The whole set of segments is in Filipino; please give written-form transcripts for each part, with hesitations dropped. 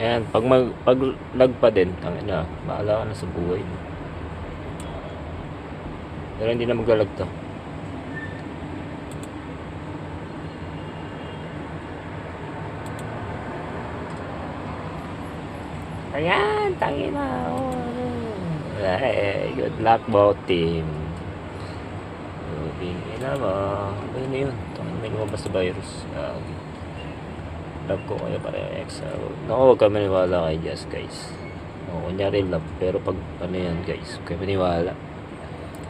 Ayan, pag lag pa din, tangina, bahala ka na sa buhay mo. Pero hindi na maglalag to. Ayan, tangina. Good luck, both team. Ina mo. Ano yun? Tangina, may lumabas sa virus. Love ko kayo parex. Naku, huwag ka maniwala kay Jazz, guys. Kunyari love, pero pag ano yan, guys, huwag kayo maniwala.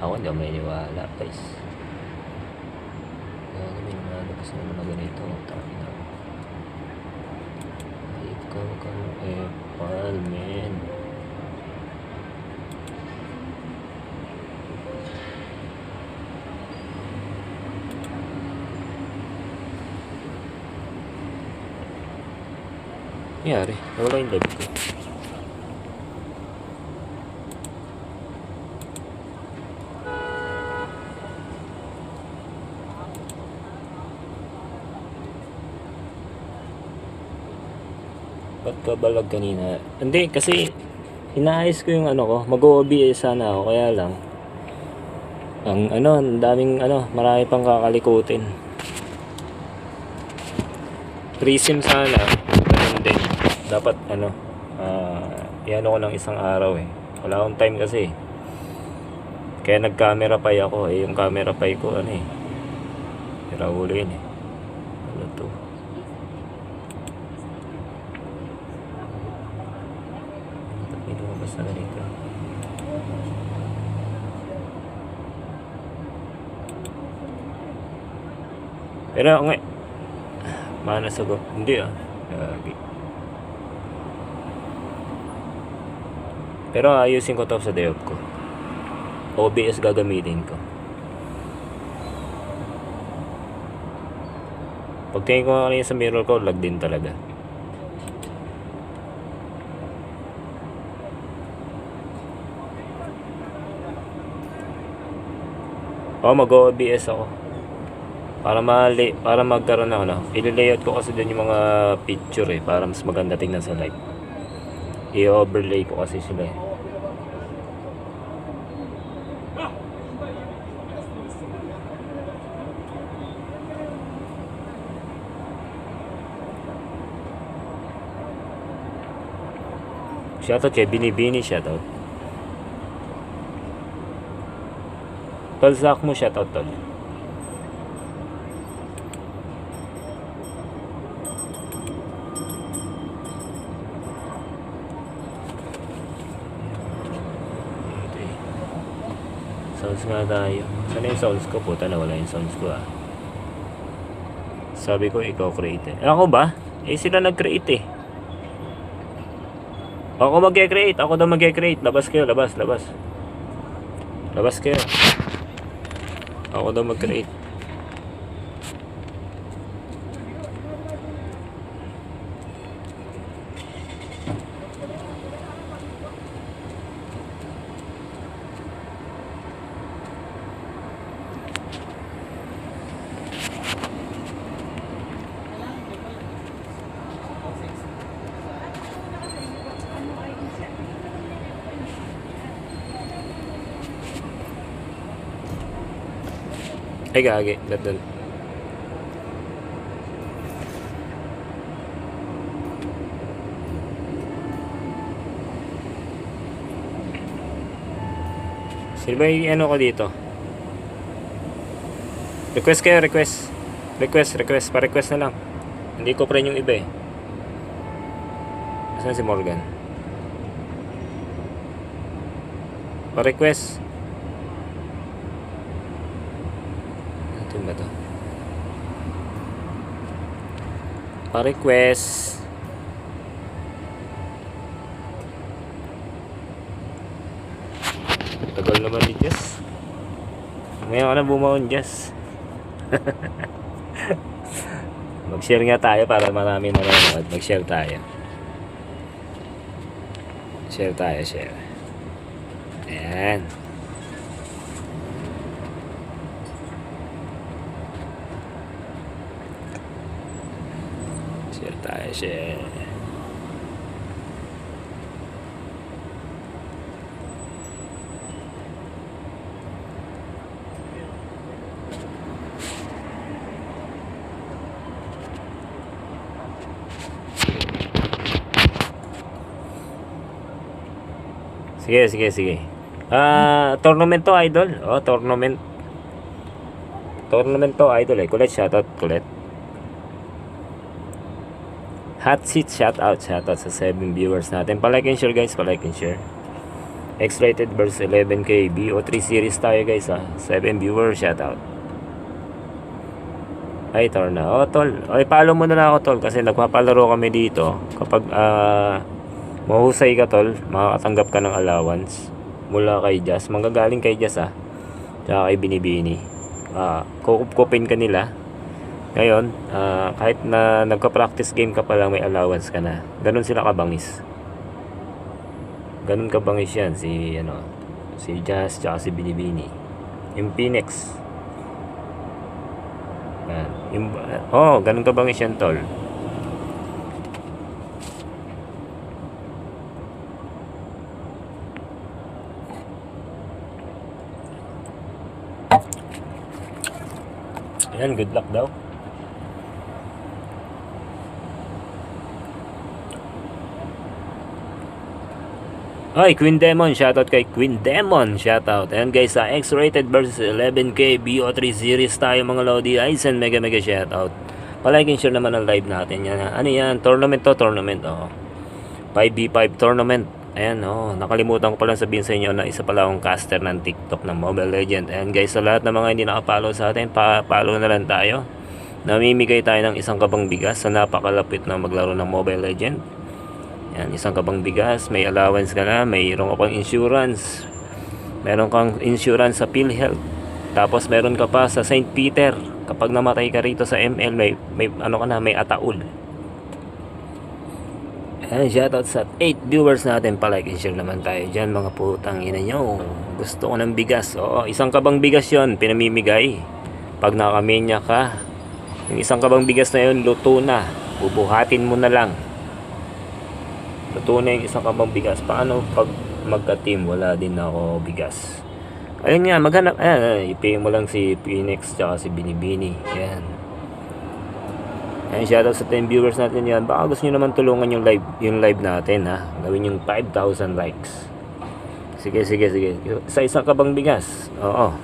Ako hindi ako maniniwala, guys. May lumalabas naman na ganito. Tangina. Ikaw kang epal, men. Nangyari, nawala yung live ko. Ba't ka balag kanina? Hindi, kasi inaayos ko yung ano ko. Mag-OBS sana ako, kaya lang ang daming marami pang kakalikutin. 3 SIM sana. Ganun din. Dapat iano ko ng isang araw eh. Wala akong time kasi. Kaya nag-camera pay ako eh. Yung camera pay ko Hirahulin eh. Ano to? May lumabas na ganito. Pero mana sagot. Hindi pero ayusin ko to sa day off ko. OBS gagamitin ko. Pagtingin ko kanina sa mirror ko, lag din talaga. Mag-OBS ako. Para magkaroon ng i-layout ko kasi dun yung mga picture eh, para mas maganda tingnan sa live. I-overlay ko kasi sila eh. Shoutout kay Binibini, shoutout. Tol, Zach mo, shoutout tol. Sounds nga tayo. Ano yung sounds ko? Puta na wala yung sounds ko Sabi ko ikaw create eh. Ako ba? Sila nag-create eh. Ako mag-create. Ako daw mag-create. Labas kayo. Labas. Labas kayo. Ako daw mag-create. Ay gagi, doon. Sino ba yung ko dito? Request kayo, request. Pa-request na lang. Hindi ko friend yung iba eh. Saan si Morgan? Pa-request. Ba to? Pa-request. Tagal naman ni Jess. Ngayon ka na bumaon, Jess. Mag-share nga tayo para marami manonood. Mag-share tayo. Share. Ayan. Share. Sige, sige, sige. Tournament to, idol. Oh, tournament. Tournament to, idol eh. Kulit, shoutout, kulit. Hot seat, shoutout sa 7 viewers natin. Palike and share, guys. Palike and share. X-rated versus 11K. BO3 series tayo, guys, ha. 7 viewers, shoutout. Ay, Torna. Oh, tol. Ay, follow mo na lang ako, tol. Kasi nagpapalaro kami dito. Kapag mahusay ka, tol, makakatanggap ka ng allowance mula kay Jazz. Manggagaling kay Jazz, ha. Tsaka kay Binibini. Kukupkupin ka nila. Ngayon, kahit na nagka-practice game ka pa lang, may allowance ka na. Ganun sila kabangis. Ganun kabangis yan. Si Jazz, tsaka si Binibini. Yung Phoenix. Yan. Ganun kabangis yan, tol. Yan, good luck daw. Ay, Queen Demon, shoutout kay Queen Demon, shoutout. Ayan guys, sa X-rated versus 11K BO3 series tayo mga Lodi. Aizen, mega shoutout. Palike and share naman ang live natin yan. Ano yan? Tournament to, tournament. 5v5 tournament. Ayan, nakalimutan ko palang sabihin sa inyo na isa pala akong caster ng TikTok ng Mobile Legend. Ayan guys, sa lahat ng mga hindi nakapollow sa atin, pa-follow na lang tayo. Namimigay tayo ng isang kabang bigas sa napakalapit na maglaro ng Mobile Legend. Yan, isang kabang bigas, may allowance ka na, mayroon ka pang insurance. Meron kang insurance sa PhilHealth. Tapos meron ka pa sa St. Peter. Kapag namatay ka rito sa ML, may ataul. Ayan, shoutout sa 8 viewers natin. Palike and share naman tayo dyan, mga putang ina nyo. Gusto ko ng bigas. Oo, isang kabang bigas yon pinamimigay. Pag nakamenya ka, yung isang kabang bigas na yun, luto na. Bubuhatin mo na lang. Luto na yung isang kabang bigas. Paano pag magka-team, wala din ako bigas? Ayun nga, maghanap. Ipay mo lang si Phoenix tsaka si Binibini. Ayan. Ayan, shoutout sa 10 viewers natin yan. Baka gusto nyo naman tulungan yung live natin, ha. Gawin yung 5,000 likes. Sige. Sa isang kabang bigas. Oo.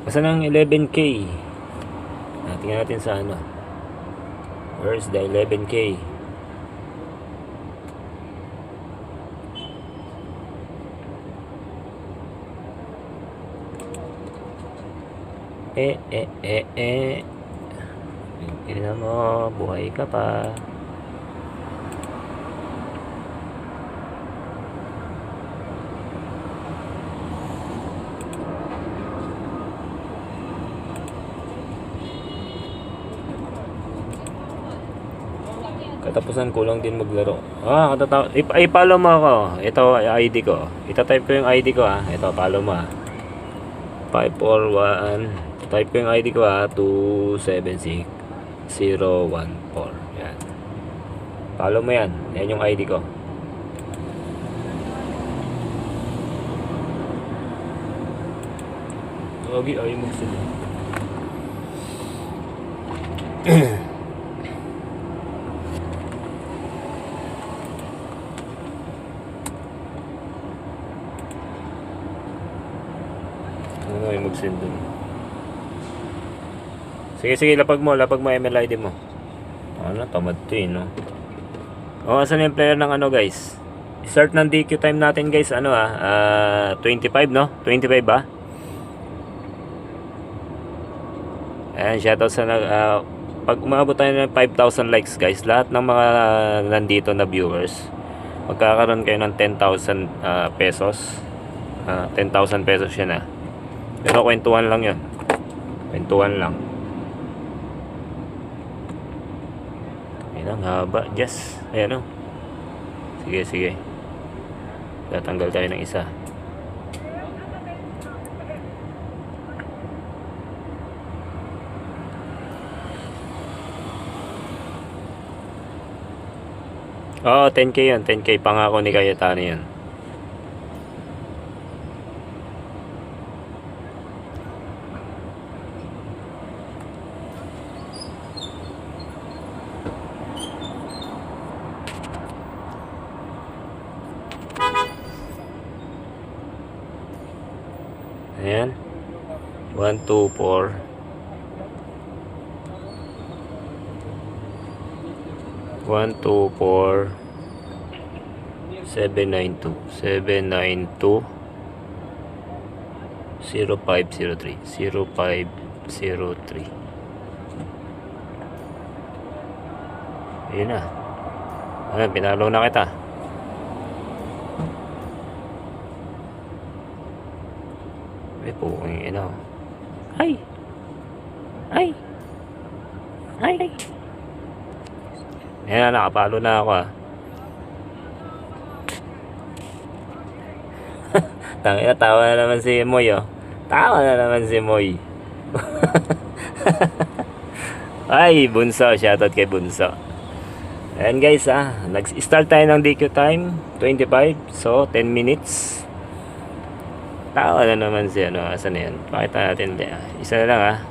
Basta ng 11K. Tingnan natin sa ano. Where's the 11K? Tingnan mo, buhay ka pa. Katapusan ko lang din maglaro. I-follow mo ako. Ito ID ko. Ita-type ko yung ID ko, ha. Ito, follow mo, ha. 541. Type ko yung ID ko, ha. 276014. Yan. Follow mo yan. Yan yung ID ko. Okay, ay magsulo. Ay mag-send dun. Sige, lapag mo ML ID mo. Ano, tamad to eh, no? Asan yung player ng ano, guys? Start ng DQ time natin, guys, 25, no? 25 ba? Ayan, shoutout sa pag umabot tayo ng 5,000 likes, guys, lahat ng mga nandito na viewers, magkakaroon kayo ng 10,000 pesos. 10,000 pesos yun, Pero kwentuhan lang yun. Kwentuhan lang. Ayan ang haba. Yes. Ayan o. Sige. Tatanggal tayo ng isa. Oo, 10K yun. 10K pangako ni Cayetano yun. Ayan. 1, 2, 4. 1, 2, 4. 792. 792. 0503. 0503. Ayun na. Ayan, pinalo na kita. Ay po, ang ina. Ay! Ay! Ay! Ay! Ayan, nakapalo na ako ah. Tangina, tawa na naman si Moy oh. Tawa na naman si Moy. Ay, Bunso. Shoutout kay Bunso. Ayan guys nag-start tayo ng DQ time 25. So 10 minutes. Tawa na naman si ano. Asan na yan? Pakita natin. Isa na lang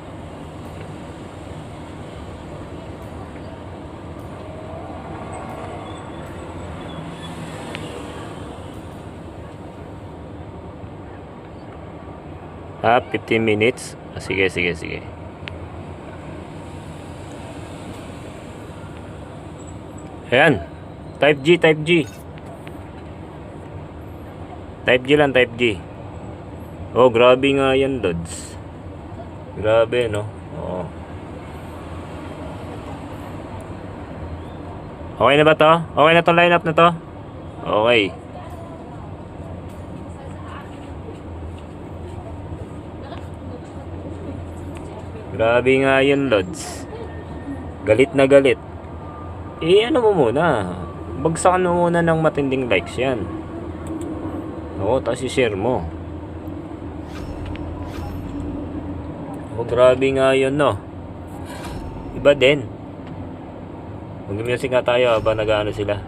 Ah, 15 minutes. Sige. Ayan. Type G. Type G lang, type G. Oh, grabe nga yan, Lods. Grabe, no? Oo. Okay na ba to? Okay na tong lineup na to? Okay. Grabe nga yun, Lods. Galit na galit. Ano mo muna? Bagsakan mo muna ng matinding likes yan. Oo, tapos i-share mo. Oh, grabe nga yun, no? Iba din. Mag-music nga tayo habang nag-ano sila.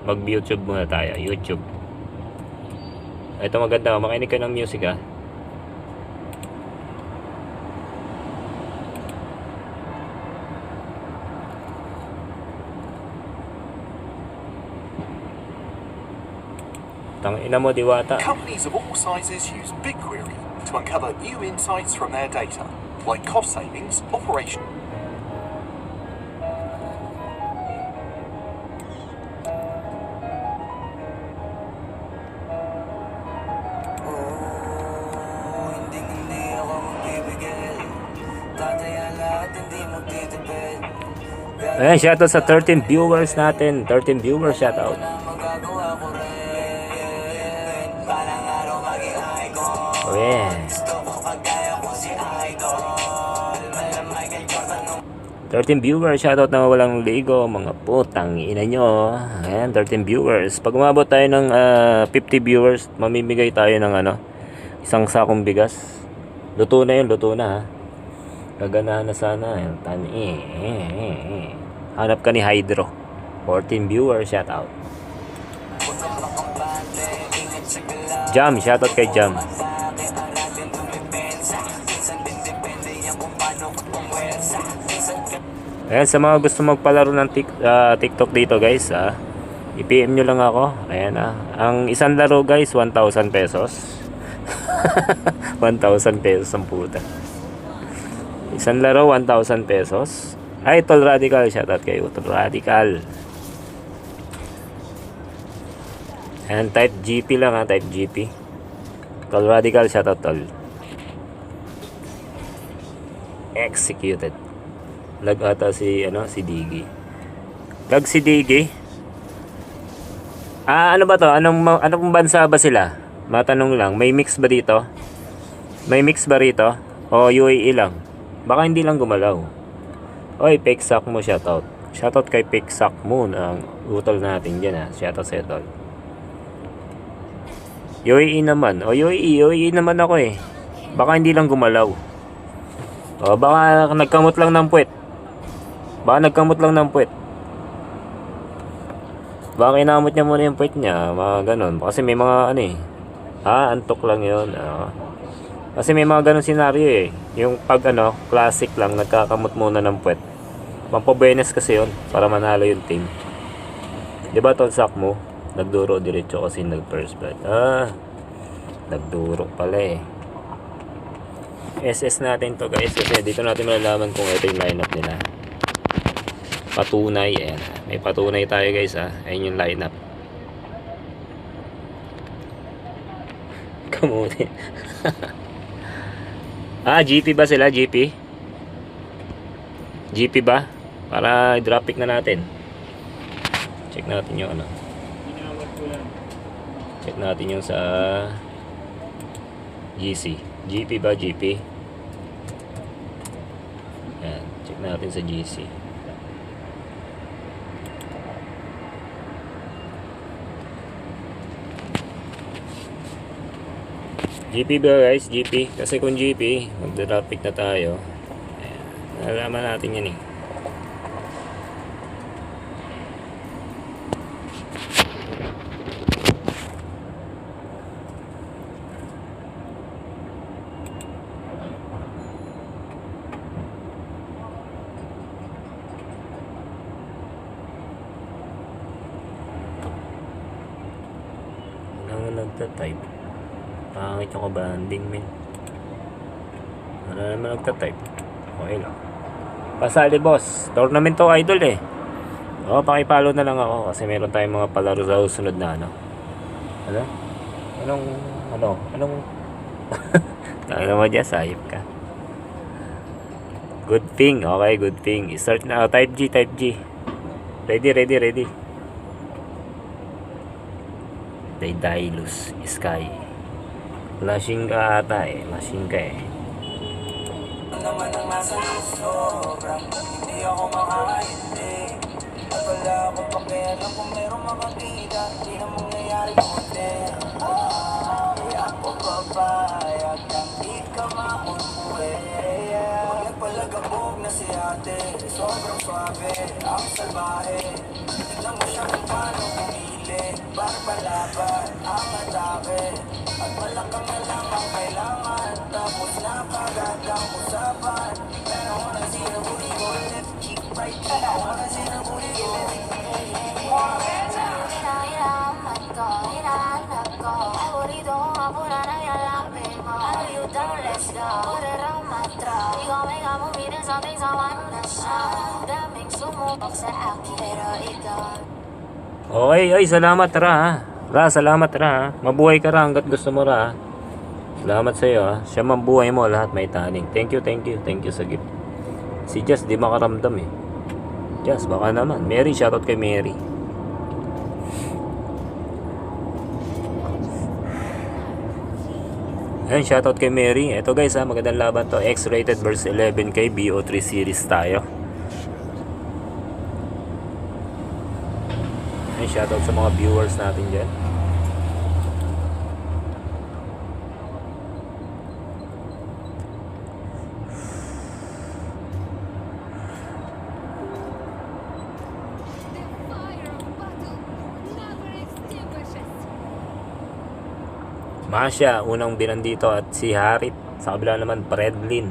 Mag-YouTube muna tayo. YouTube. Ito maganda. Makinig ka ng music Tangina mo, Diwata. Companies of all sizes use BigQuery to uncover new insights from their data, like cost savings, operation. Ayan, shoutout sa 13 viewers natin. 13 viewers, shoutout. Oh yeah. 13 viewers, shoutout na walang ligo, mga putang ina nyo. Ayan, 13 viewers. Pag umabot tayo ng 50 viewers, mamimigay tayo ng isang sakong bigas. Luto na yun, luto na Gaganahan na sana. Ayan, hanap ka ni Hydro. 14 viewers, shoutout. Jam, shoutout kay Jam. Ayan, sa mga gusto magpalaro ng TikTok dito guys i-PM nyo lang ako. Ayan ang isang laro guys 1,000 pesos. 1,000 pesos ang puta. Isang laro 1,000 pesos. Ay, Tol Radical, shoutout kayo Tol Radical. Ayan, type GP lang type GP. Tol Radical, shoutout Tol. Executed. Lag ata si Digi. Lag si Digi. Ano ba to? Anong bansa ba sila? Matanong lang, may mix ba dito? May mix ba rito? O UAE lang? Baka hindi lang gumalaw. Oy, Peksak mo, shoutout. Shoutout kay Peksak mo ng utol natin dyan Shoutout sa utol. UAE naman. O UAE naman ako Baka hindi lang gumalaw. O baka nagkamot lang ng puwet. Baka kinamot niya muna yung puwet niya. Mga ganun. Kasi may mga antok lang yun. Kasi may mga ganun senaryo Yung pag classic lang, nagkakamot muna ng puwet. Pampabenes kasi yun. Para manalo yung team. Diba Tonsak mo? Nagduro diretso kasi nag first blood. Nagduro pala SS natin to guys, kasi dito natin malalaman kung ito yung lineup nila. Patunay, ayan. May patunay tayo guys ayun yung lineup. Kamuti. GP ba sila? GP? GP ba? Para drop pick na natin. Check natin yung ano. Check natin yung sa GC. GP ba? GP? Yan. Check natin sa GC. GP ba guys? GP. Kasi kung GP, mag-drop pick na tayo. Ayan. Nalalaman natin yan eh. Nagta-type. Pangit yung kabanding men. Wala naman nagta-type. Okay lang. Pasali boss. Tournament to idol eh. Pakipalo na lang ako kasi meron tayong mga palaro sa susunod na ano. Ano? Anong Tangina mo dyan, sayip ka. Good thing. Okay, good thing. Start na. Type G. Ready. Daedalus Sky. Flashing ka ata eh. Flashing ka eh. Naman ang nasa sobra, hindi ako makahindi. At wala akong pakialam kung merong makakita, di na mangyayari kundi. Di ako papayag nang di ka mauwi. Pag nagpalagabog na si ate, sobrang swabe, ang salbahe. Tignan mo siya kung paano pumili, para palaban ang atake. At malakang na lang ang kailangan, tapos na kagad ang usapan. Pero wala sinabuli ko, left cheek, right cheek. Wala sinabuli ko. Okay, ay salamat Ra ha. Salamat Ra ha. Mabuhay ka Ra hanggat gusto mo Ra ha. Salamat sa iyo ha. Siya man buhay mo, lahat may taning. Thank you sa gift. Si Jess di makaramdam eh. Jess baka naman. Mary, shoutout kay Mary. Ayan, shoutout kay Mary. Ito guys ha, magandang laban to. X-rated versus 11K BO3 series tayo. Ayan, shoutout sa mga viewers natin dyan. Masya, unang binandito at si Harit. Sa kabila naman, Predlin.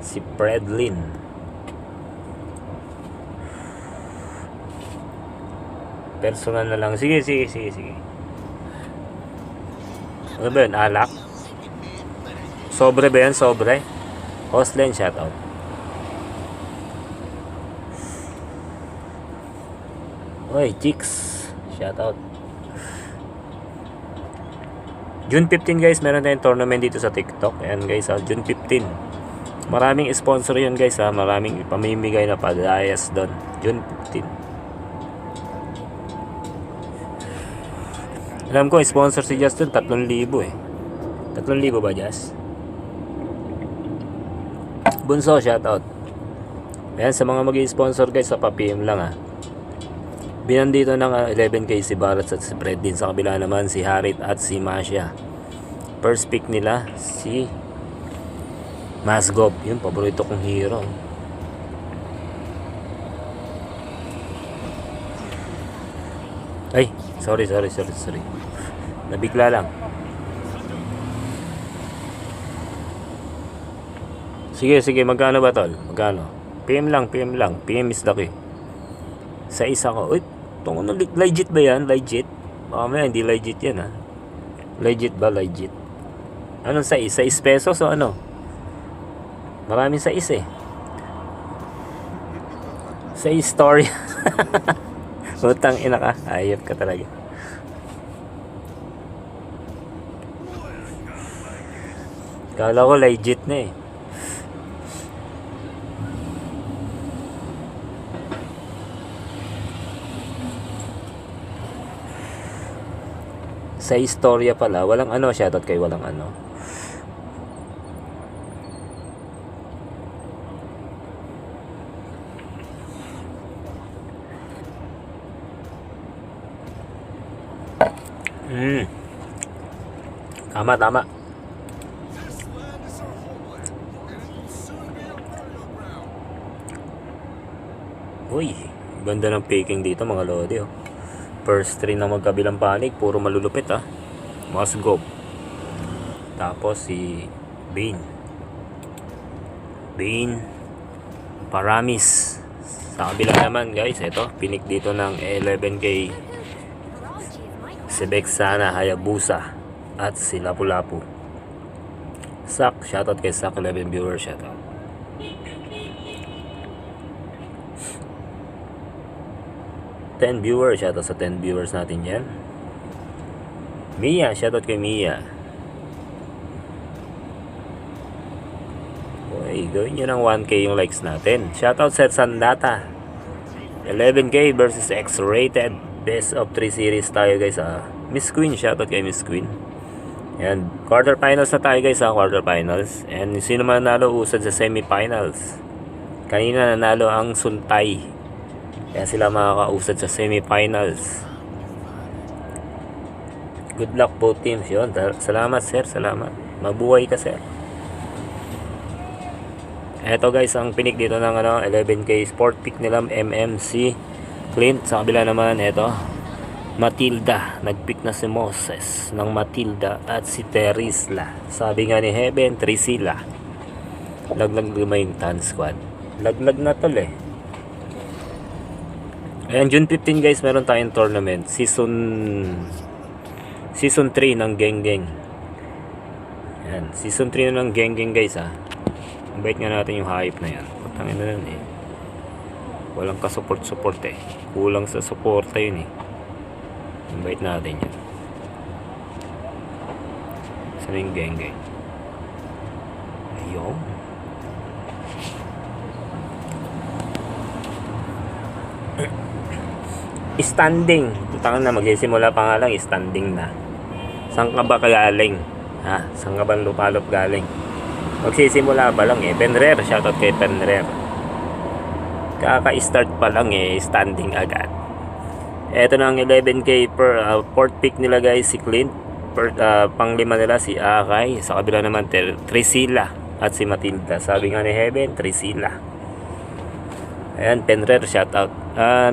Si Predlin. Personal na lang. Sige. Ano ba yun? Alak? Sobre ba yan? Sobre? Hostline, shoutout. Oy, chicks. Shoutout. June 15 guys, meron tayong tournament dito sa TikTok. Ayan guys, June 15. Maraming sponsor yun guys ha. Maraming ipamimigay na padayas doon. June 15. Alam ko, sponsor si Justin 3,000 eh. 3,000 ba Jess? Bunso, shoutout. Ayan, sa mga mag-i-sponsor guys, sa pa-PM lang ha. Binandito ng 11K si Barat at si Fred din. Sa kabila naman si Harit at si Masya. First pick nila si Masgov. Yun, paborito kong hero. Ay, sorry. Nabigla lang. Sige, magkano ba tol? Magkano? PM lang. PM is lucky. Sa isa ko. Uy, legit ba yan? Legit? Baka may hindi legit yan ha. Legit ba? Legit. Anong 6 pesos o ano? Maraming sais eh. Sais story. Utang ina ka. Ayop ka talaga. Kala ko legit na eh. Sa istorya pala, walang ano, shoutout kay walang ano. Tama, tama. Uy, ganda ng picking dito mga lodi oh. First 3 na magkabilang panig, puro malulupit ah. Musgrove. Tapos si Bane. Paramis. Sa kabila naman guys, ito, pinik dito ng 11K. Si Bexana, Hayabusa at si Lapu-Lapu. Sak, shoutout kay Sak, 11 viewers, shoutout. Ten viewers, shoutout sa 10 viewers natin yan. Mia, shoutout kay Mia. Okay, gawin nyo ng 1K yung likes natin. Shoutout sa Sandata. 11K versus X-rated. Best of 3 series tayo guys Miss Queen, shoutout kay Miss Queen. And quarterfinals na tayo guys quarterfinals. And sino man nanalo usad sa semifinals. Kanina nanalo ang Suntay. Kaya sila makakausad sa semifinals. Good luck both teams yun. Salamat sir, salamat. Mabuhay ka sir. Eto guys, ang pinik dito ng 11K sport pick nila MMC Clint. Sa kabila naman eto Matilda, nagpick na si Moses ng Matilda at si Terisla. Sabi nga ni Heaven, Trisila. Laglag naman yung Tan Squad. Laglag na tol eh. Ayan, June 15 guys, meron tayong tournament. Season 3 ng Geng Geng. Ayan, Season 3 na ng Geng Geng guys Invite nga natin yung hype na yan. Putangin na nun eh. Walang ka-support eh. Kulang sa suporta yun eh. Invite natin yan. Saan yung Geng Geng? Ayun. Standing. Putangin na, magsisimula pa nga lang, standing na. Saan ka ba galing? Saan ka ba lupalop galing? Magsisimula pa lang eh. Penrer, shoutout kay Penrer. Kaka-start pa lang eh, standing agad. Eto na ang 11K per port pick nila guys, si Clint. Panglima nila si Akay. Sa kabila naman Trisila at si Matilda. Sabi nga ni Heaven, Trisila. Ayan, Penrer, shoutout.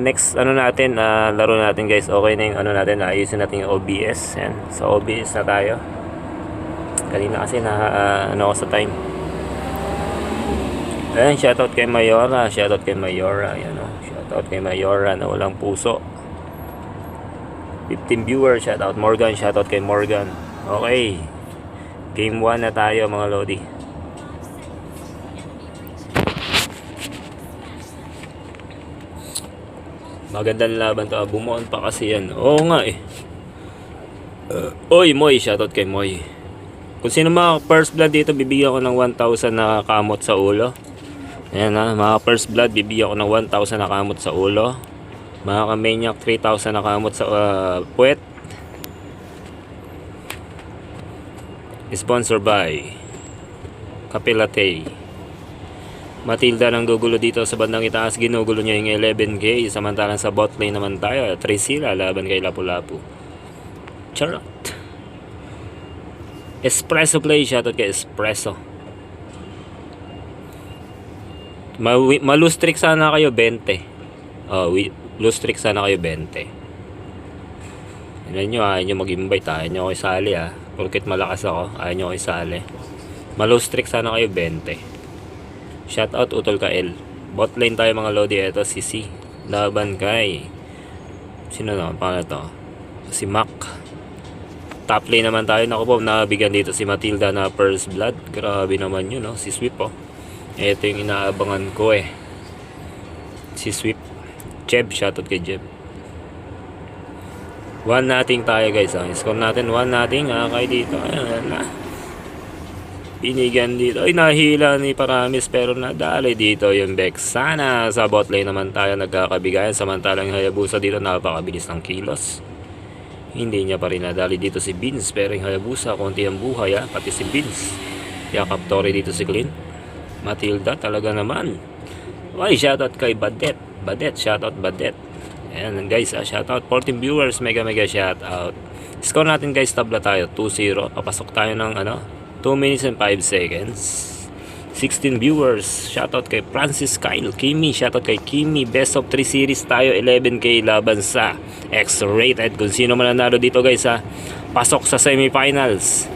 Next natin, laro natin guys. Okay na yung natin, ayusin natin yung OBS. Ayan, sa OBS na tayo. Kanina kasi ako sa time. Ayan, shoutout kay Mayora. Shoutout kay Mayora. Ayan shoutout kay Mayora na walang puso. 15 viewers, shoutout Morgan. Shoutout kay Morgan. Okay, game 1 na tayo mga lodi. Magandang laban to. Bumuon pa kasi yan. Oo nga eh. Oy Moy, shoutout kay Moy. Kung sino mga first blood dito, bibigyan ko ng 1,000 na kamot sa ulo. Ayan mga first blood, bibigyan ko ng 1,000 na kamot sa ulo. Mga kamaniac, 3,000 na kamot sa puwet. Sponsor by Kapilate. Matilda nang gugulo dito sa bandang itaas, ginugulo niya yung 11K. Samantalang sa bot lane naman tayo, Trisila laban kay Lapu-Lapu. Charot. Espresso play, shoutout kay Espresso. Malustrik sana kayo 20. Lustrik sana kayo 20. Yan nyo, ayaw nyo mag-invite, ayaw nyo ako isali Porket malakas ako, ayaw nyo ako isali. Malustrik sana kayo 20. Shoutout Utol Kael. Bot lane tayo mga lodi. Ito si C. Laban kay sino na? Paano to? Si Mac. Top lane naman tayo. Naku po, nabigyan dito si Matilda na first blood. Grabe naman yun, no? Si Sweep, Ito yung inaabangan ko eh. Si Swift. Jeb, shoutout kay Jeb. 1-0 tayo guys. Score natin 1-0. Akay dito. Ayan na. Binigyan dito. Ay, nahila ni Paramis pero nadali dito yung Vexana. Sa bot lane naman tayo nagkakabigayan. Samantalang yung Hayabusa dito napakabilis ng kilos. Hindi niya pa rin nadali dito si Vince. Pero yung Hayabusa, konti ang buhay ha. Pati si Vince. Yakap Tori dito si Clint. Matilda talaga naman. Ay, shoutout kay Badet. Badet, shoutout Badet. Ayan guys, shoutout 14 viewers, mega shoutout. Score natin guys, tabla tayo 2-0. Papasok tayo ng 2 minutes and 5 seconds. 16 viewers, shoutout kay Francis Kyle Kimi, shoutout kay Kimi. Best of 3 series tayo, 11k laban sa X-rated. Kung sino man nanalo dito guys pasok sa semifinals.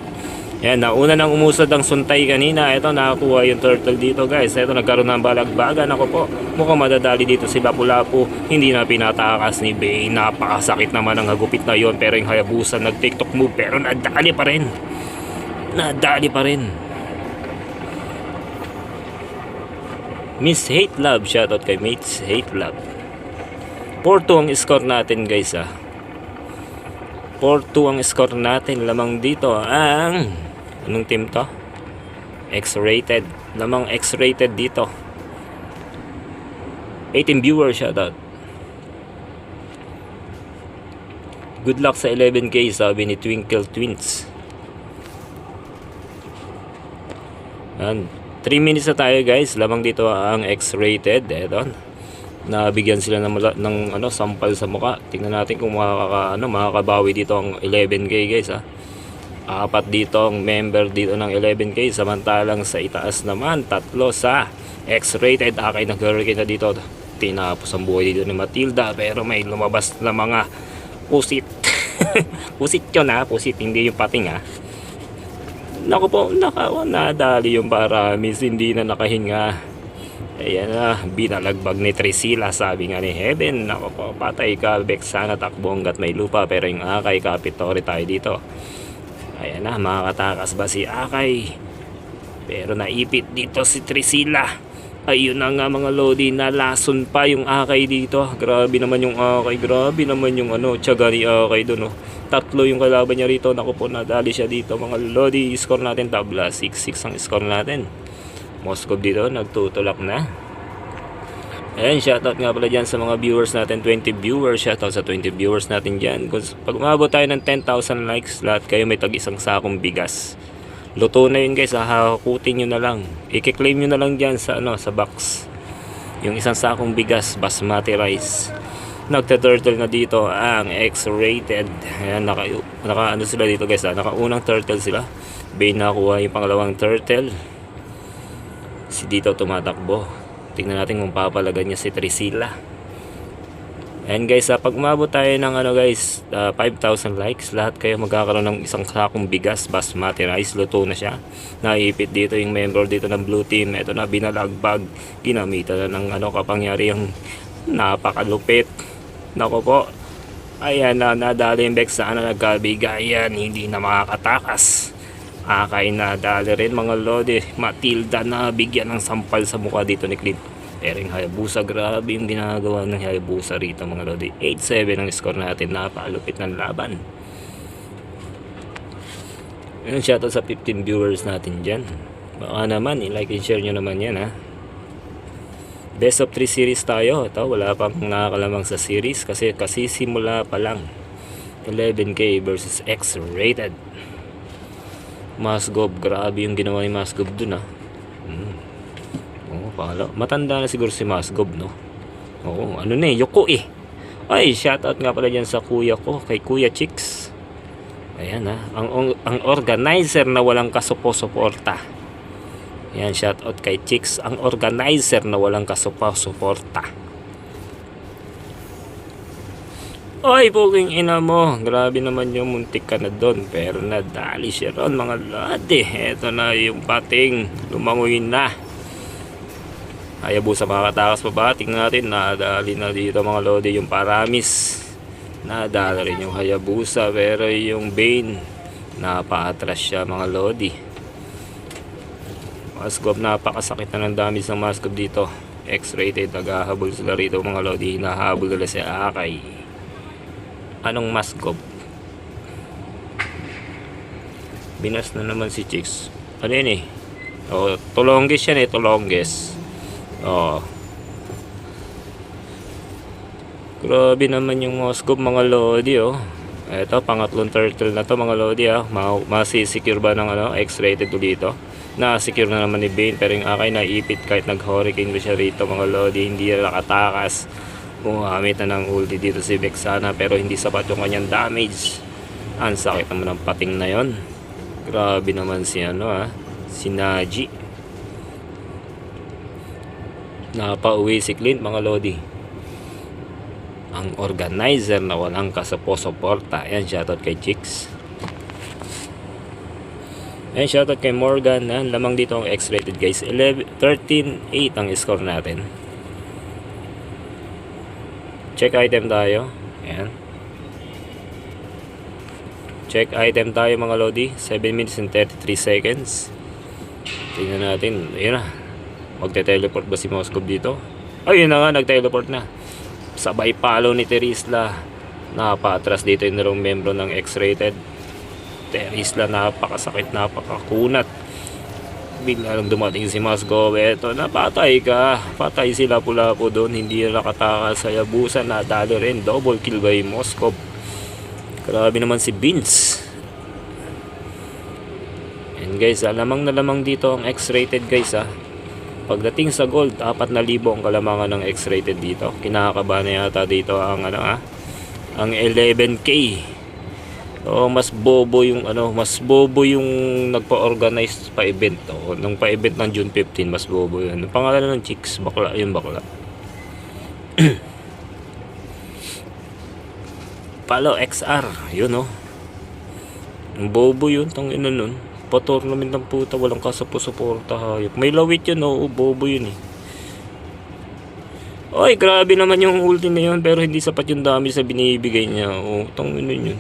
Yan, nauna nang umusad ang suntay kanina. Ito, nakakuha yung turtle dito guys. Ito, nagkaroon ng balagbagan. Ako po, mukhang madadali dito si Lapu-Lapu. Hindi na pinatakas ni Bane. Napakasakit naman ang hagupit na yon. Pero yung Hayabusa nag-tiktok move. Pero nadali pa rin. Nadali pa rin. Miss Hate Love. Shoutout kay Mates Hate Love. 4-2 ang score natin guys 4-2 ang score natin. Lamang dito ang anong team to? X-rated. Lamang X-rated dito. 18 viewers, shoutout. Good luck sa 11k, sabi ni Twinkle Twins. And 3 minutes na tayo guys. Lamang dito ang X-rated. Eto, nabigyan sila ng sampal sa mukha. Tingnan natin kung makakabawi dito ang 11k guys 4 dito ang member dito ng 11k. Samantalang sa itaas naman 3 sa X-rated. Akay nag-hurricane na dito. Tinapos ang buhay dito ni Matilda. Pero may lumabas na mga pusit. Pusit yun pusit, hindi yung pating Naku po, nadali yung Paramis. Hindi na nakahinga. Ayan binalagbag ni Trisila, sabi nga ni Heaven. Naku po, patay ka Vexana, takbo hanggat may lupa. Pero yung Akay, Kapitore tayo dito. Ayan makakatakas ba si Akay? Pero naipit dito si Trisila. Ayun na nga mga lodi, nalason pa yung Akay dito. Grabe naman yung Akay, grabe naman yung tiyaga ni Akay doon 3 yung kalaban niya rito. Naku po, nadali siya dito mga lodi. Score natin tabla, 6-6 ang score natin. Moskov dito, nagtutulak na. Ayan, shoutout nga pala dyan sa mga viewers natin, 20 viewers. Shoutout sa 20 viewers natin dyan. Pag umabot tayo ng 10,000 likes, lahat kayo may tag-isang sakong bigas. Luto na yun guys, hahakutin nyo na lang. I-claim nyo na lang dyan sa, sa box. Yung isang sakong bigas, basmati rice. Nagta-turtle na dito ang X-rated. Ayan, naka sila dito guys nakaunang turtle sila. Bane nakuha yung pangalawang turtle. Si dito tumatakbo. Tingnan natin kung papalagan niya si Trisila. And guys, pag umabot tayo ng 5,000 likes, lahat kayo magkakaroon ng isang sakong bigas, basmati rice. Luto na siya. Naipit dito yung member dito ng blue team. Ito na, binalagbag. Ginamitan na ng kapangyarihang napakalupit. Nako po. Ayan nadali yung Vexana, nagkabigayan. Hindi na makakatakas. Akay nadali rin mga lodi. Matilda na bigyan ng sampal sa mukha dito ni Clint. Pero yung Hayabusa, grabe yung ginagawa ng Hayabusa rito mga lodi. 8-7 ang score natin. Napakalupit ng laban. Ayun, shoutout sa 15 viewers natin dyan. Baka naman i-like and share nyo naman yan Best of 3 series tayo. Ito, wala pang nakakalamang sa series kasi simula pa lang. 11k versus X-rated. Masgob, grabe yung ginawa ni Masgob dun pala. Matanda na siguro si Masgob Yoko Ay, shoutout nga pala dyan sa kuya ko, kay Kuya Chicks. Ayan ang organizer na walang kasupo-suporta. Ayan, shoutout kay Chicks, ang organizer na walang kasupo-suporta. Ay, puking ina mo. Grabe naman yung muntik ka na doon. Pero nadali siya ron mga lodi. Eto na yung pating. Lumangoy na. Hayabusa makakatakas pa ba? Tingnan natin. Nadali na dito mga lodi yung Paramis. Nadali rin yung Hayabusa. Pero yung Bane, napaatras siya mga lodi. Musgrove, napakasakit na ng damage ng Musgrove dito. X-rated, naghahabol sila rito mga lodi. Hinahabol nila si Akay. Anong Musgrove? Binas na naman si Chicks. Ano yun eh? Oh, tulongges yan eh, tulongges. Oh. Grabe naman yung Musgrove mga lodi oh. Ito, pangatlong turtle na to mga lodi ah. Masisecure ba ng ano, X-rated to dito? Na-secure na naman ni Bane, pero yung Akay naipit kahit nag-hurricane ko siya rito mga lodi. Hindi na nakatakas. Gumamit na ng ulti dito si Vexana, pero hindi sapat yung kanyang damage. Ang sakit naman ng pating na yon. Grabe naman si ano si Naji. Napauwi si Clint mga lodi. Ang organizer na walang kasupo-suporta. Ayan, shoutout kay Chicks. Ayan, shoutout kay Morgan. Lamang dito ang X-rated guys. 13-8 ang score natin. Check item tayo. Ayan. Check item tayo mga lodi. 7 minutes and 33 seconds. Tingnan natin. Ayan na. Magte-teleport ba si Musgrove dito? Ayun na nga, nag-teleport na. Sabay palo ni Terisla. Napatras dito yung narong membro ng X-rated. Terisla, napakasakit, napakakunat. Bigla lang dumating si Musgrove. Eto, napatay ka. Patay sila pula po doon. Hindi nakatakas sa Yabusa. Nadali rin. Double kill by Musgrove. Grabe naman si Vince. And guys, lamang na lamang dito ang X-rated guys Pagdating sa gold, 4,000 ang kalamangan ng X-rated dito. Kinakaba na yata dito ang ang 11k. Oh, mas bobo yung nagpa-organize pa event nung pa-event ng June 15, mas bobo yun. Ang pangalan ng Chicks, bakla, yung bakla. Palo XR, yun ang bobo yun, tangina nun. Pa-tournament ng puta, walang kasapo-suporta hayop. May lawit yun, bobo yun eh. Oy, grabe naman yung ulti na yun, pero hindi sapat yung dami sa binibigay niya. Tangina yun.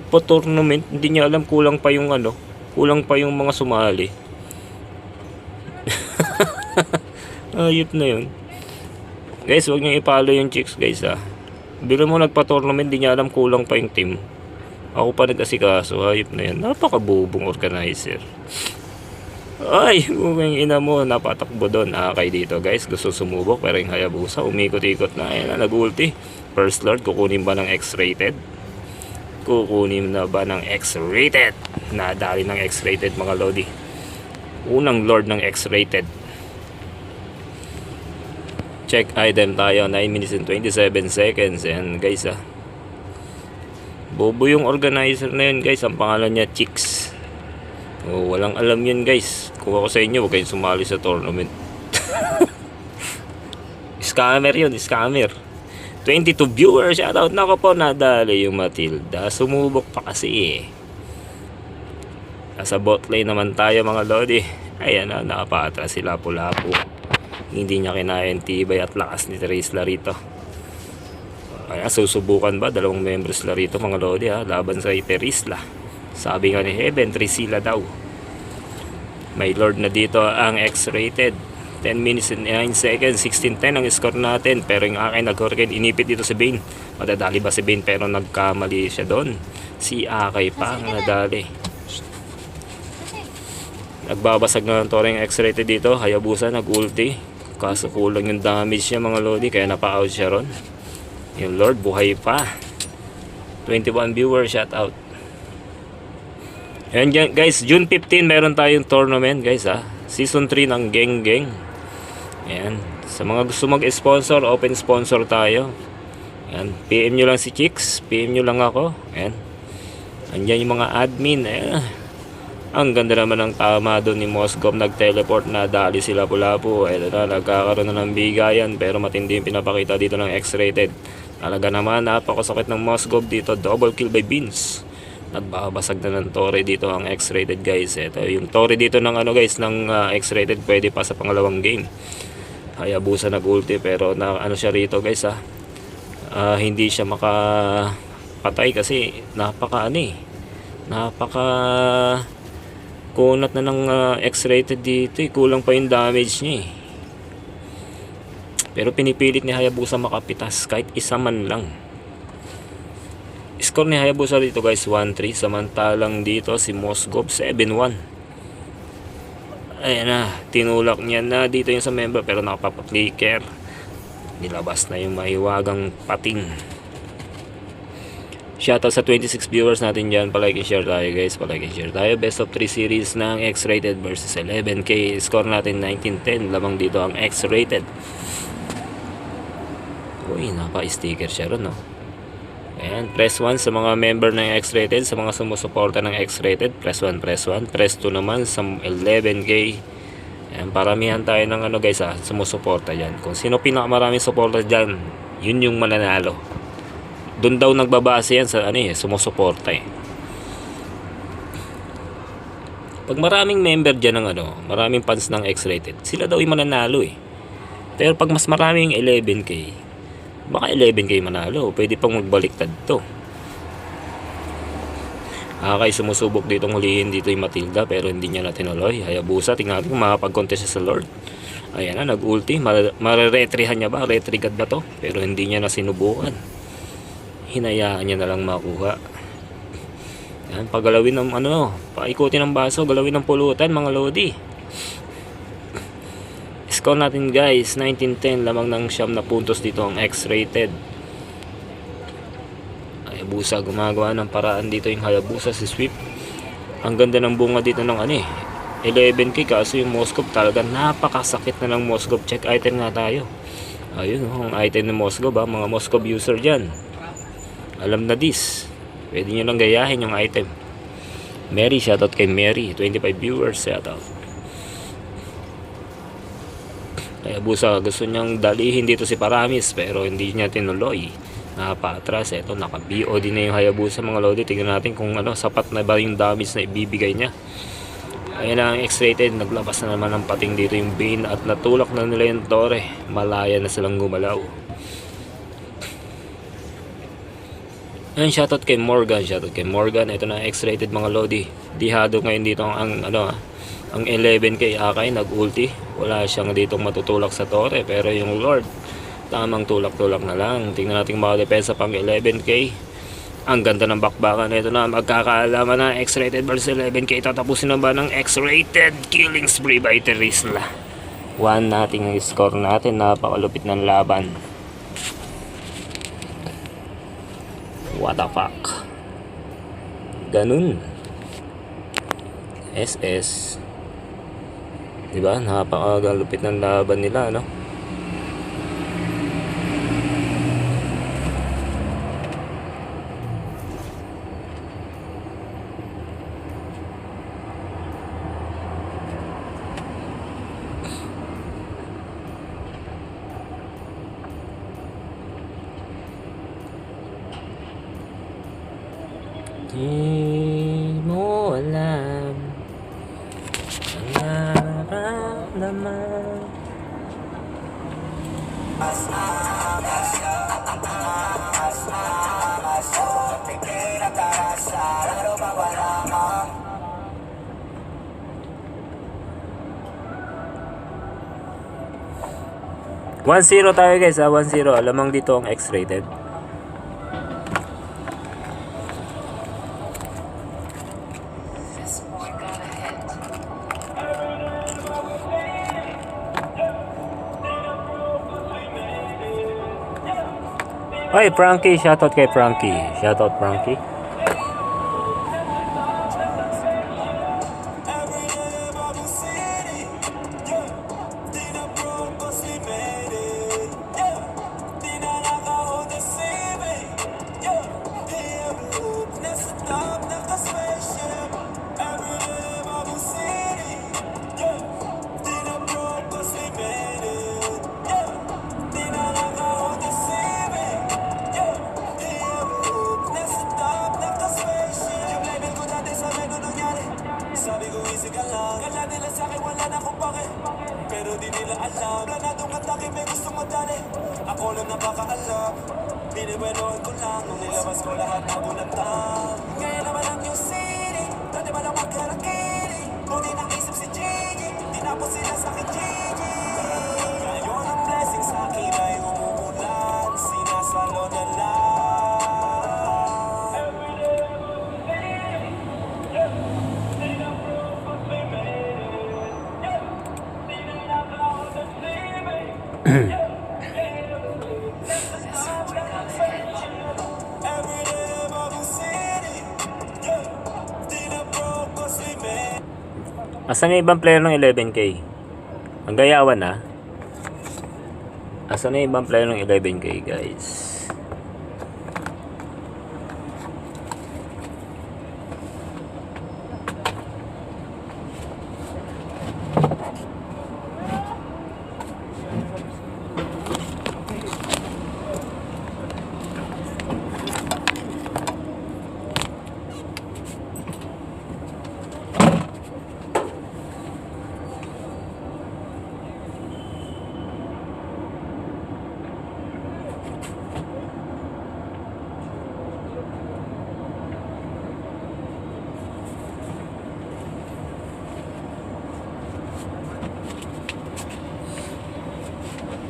Pa-tournament, hindi niya alam, kulang pa yung mga sumali. Ayop na yun. Guys, wag niyo ipalo yung Chicks guys Biro mo nagpa-tournament, hindi niya alam, kulang pa yung team. Ako pa nag-asikaso, ayop na yan. Napakabubong organizer. Ay, yung ina mo, napatakbo doon. Akay dito guys, gusto sumubok, pero yung Hayabusa, umikot-ikot na. Ayan nag-ulti. First Lord, kukunin ba ng X-rated? Kukunin na ba ng X-rated? Nadali ng X-rated mga lodi. Unang Lord ng X-rated. Check item tayo, 9 minutes and 27 seconds. And guys bobo yung organizer na yun guys. Ang pangalan niya Chicks. Walang alam yun guys. Kung ako sa inyo, huwag kayong sumali sa tournament. Scammer yun, scammer. 22 viewers, shoutout. Nako po, nadali yung Matilda. Sumubok pa kasi Nasa bot lane naman tayo mga lodi. Ayan nakapatras sila pula-po. Hindi niya kinayang tibay at lakas ni Terisla rito. Kaya susubukan ba dalawang members la rito mga lodi laban sa Terisla. Sabi nga ni Heaven, 3 sila daw. May Lord na dito ang X-rated. 10 minutes and 9 seconds, 16-10 ang score natin. Pero yung akin nag-hurricane, inipit dito si Bane. Madadali ba si Bane, pero nagkamali siya doon. Si Akay pa ang nadali. Nagbabasag na ng toreng X-rated dito. Hayabusa nag-ulti. Kaso kulang yung damage niya mga lodi, kaya napa-out siya ron. Yung Lord buhay pa. 21 viewers, shout out. And guys, June 15 meron tayong tournament guys Season 3 ng Geng Geng. Ayan. Sa mga gusto mag-sponsor, open sponsor tayo. Ayan. PM nyo lang si Chicks, PM nyo lang ako. Ayan. Andyan yung mga admin. Ayan. Ang ganda naman ng tama doon ni Musgrove, nag-teleport na dali sila pula-po. Ito na, nagkakaroon na ng bigayan, pero matindi yung pinapakita dito ng X-rated. Talaga naman, napakasakit ng Musgrove dito. Double kill by Vince. Nagbabasag na ng Torre dito ang X-rated guys. Ito yung Torre dito ng guys, ng X-rated, pwede pa sa pangalawang game. Hayabusa nag-ulti, pero siya rito guys hindi siya makapatay kasi napaka kunat na ng X-rated dito eh. Kulang pa yung damage niya eh. Pero pinipilit ni Hayabusa makapitas kahit isa man lang. Score ni Hayabusa dito guys 1-3. Samantalang dito si Moskov 7-1. Ayan na, tinulak niya na dito yung sa member pero nakapapaklicker. Nilabas na yung mahiwagang pating. Shoutout sa 26 viewers natin dyan. Palike and share tayo guys. Palike and share tayo. Best of 3 series ng X-rated versus 11K. Score natin 19-10. Lamang dito ang X-rated. Uy, napa-sticker siya ron, no? Ayan, press 1 sa mga member ng X-rated. Sa mga sumusuporta ng X-rated, press 1, press 1. Press 2 naman sa 11K. Ayan, paramihan tayo ng ano guys sumusuporta dyan. Kung sino pinakamaraming suporta dyan, yun yung mananalo. Doon daw nagbabase yan sa sumusuporta eh. Pag maraming member dyan ng maraming fans ng X-rated, sila daw yung mananalo eh. Pero pag mas maraming 11K, baka 11K manalo. Pwede pang magbaliktad to. Kay sumusubok ditong hulihin dito yung Matilda pero hindi niya na tinuloy. Hayabusa, tingnan natin kung makapag-contest siya sa Lord. Ayan na, nag-ulti. Mare-retrihan niya ba? Retrigad ba to? Pero hindi niya na sinubukan. Hinayaan niya na lang makuha. Yan, pagalawin ng paikutin ng baso, galawin ng pulutan mga lodi. Score natin guys 19-10. Lamang ng 9 na puntos dito ang X-rated. Hayabusa gumagawa ng paraan dito yung Hayabusa si Swift. Ang ganda ng bunga dito ng 11K kaso yung Moskov talaga napakasakit na ng Moskov. Check item nga tayo. Ayun ang item ng Moskov mga Moskov user dyan. Alam na this. Pwede nyo lang gayahin yung item. Mary, shoutout kay Mary. 25 viewers, shoutout. Hayabusa gusto niyang dalihin dito si Paramis pero hindi niya tinuloy. Napatras. Ito, naka-BOD na yung Hayabusa mga lodi. Tingnan natin kung sapat na ba yung damage na ibibigay niya. Ayan ang X-rated. Naglabas na naman ng pating dito yung Bane at natulak na nila yung Torre. Malaya na silang gumalaw. Ayan, shoutout kay Morgan. Shoutout kay Morgan. Ito na X-rated mga lodi. Dihado ngayon dito ang 11K Akay nag-ulti. Wala siyang ditong matutulak sa Torre. Pero yung Lord, tamang tulak-tulak na lang. Tingnan natin mga depensa pang 11K. Ang ganda ng bakbakan. Ito na, magkakaalaman na X-rated versus 11K. Tatapusin na ba ng X-rated killing spree by Terisla? 1 nating score natin. Napakalupit ng laban. What the fuck? Ganun. SS. Diba? Napakalupit ng laban nila, no? Di mo alam ang nararamdaman. One zero tayo guys 1-0. Alamang dito ang X-rated. Hey Frankie, shoutout kay Frankie. Shoutout Frankie. Pero di nila alam planadong atake may gusto madali. Ako lang nakakaalam. Binibuenoan ko lang nung nilabas ko lahat ng bulantang. Ngayon naman ang New City, dati man ang magkarakili. Asan yung ibang player ng 11K? Ang gayawan na. Asan yung ibang player ng 11K, guys?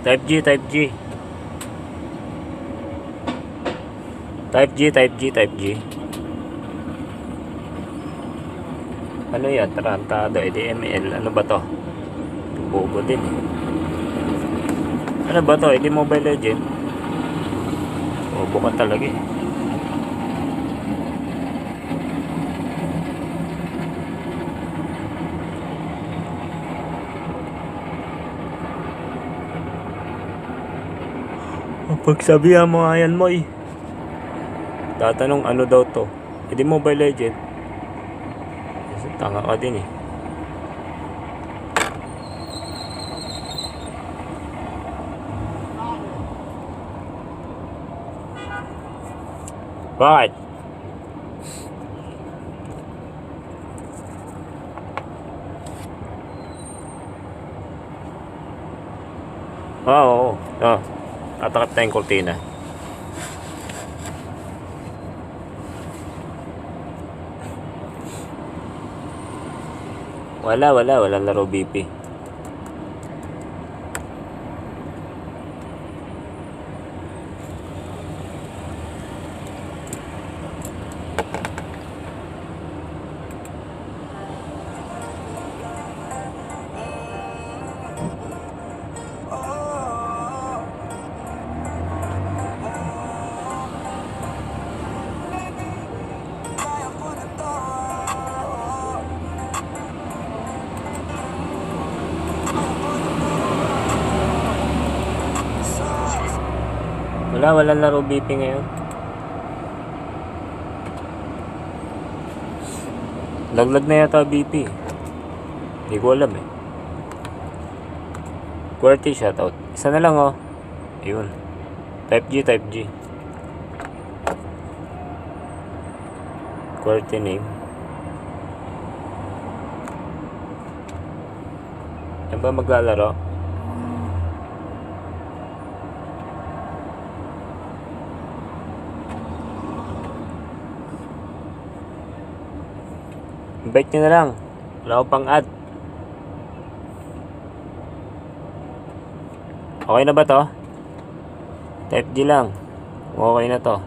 Type G, Type G. Type G, Type G, Type G. Ano yan? Tarantado, EDML. Ano ba to? Bobo din eh. Ano ba to? ED Mobile Legend. Bobo ka talaga eh. Pagsabihan mo nga yan mo eh. Tatanong ano daw to. ED Mobile Legend. Kasi tanga ka din eh. Bakit? Oo. Tatakap tayong kurtina. Walang laro BP. Walang laro BP ngayon. Laglag na yata BP. Hindi ko alam eh. QWERTY shoutout. Isa na lang oh. Ayun. Type G, Type G. QWERTY name. Yan ba maglalaro? Invite nyo na lang. Wala ko pang add. Okay na ba to? Type G lang. Okay na to.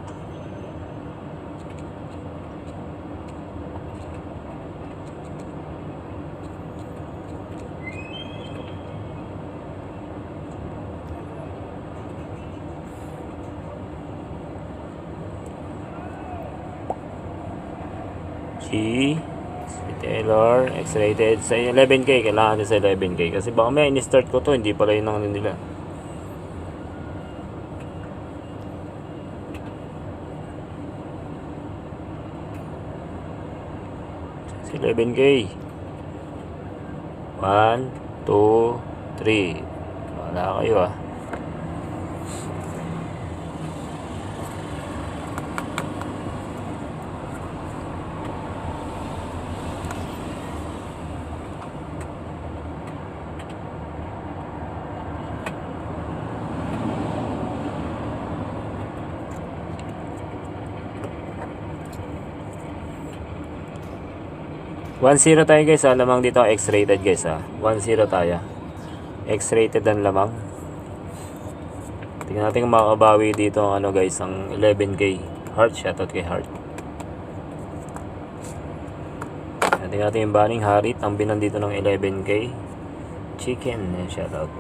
G Taylor, X-rated sa 11K, kailangan din sa 11K kasi baka may in-start ko to, hindi pala yun ang ano nila. Sa 11K 1, 2, 3 wala kayo ah. One zero tayo guys ha, lamang dito X-rated guys ha. 1-0 tayo. X-rated ang lamang. Tingnan natin kung makakabawi dito ang ano guys, ang 11K. Heart, shoutout kay Heart. Tingnan natin yung banning Harit, ang binan dito ng 11K. Chicken, shoutout.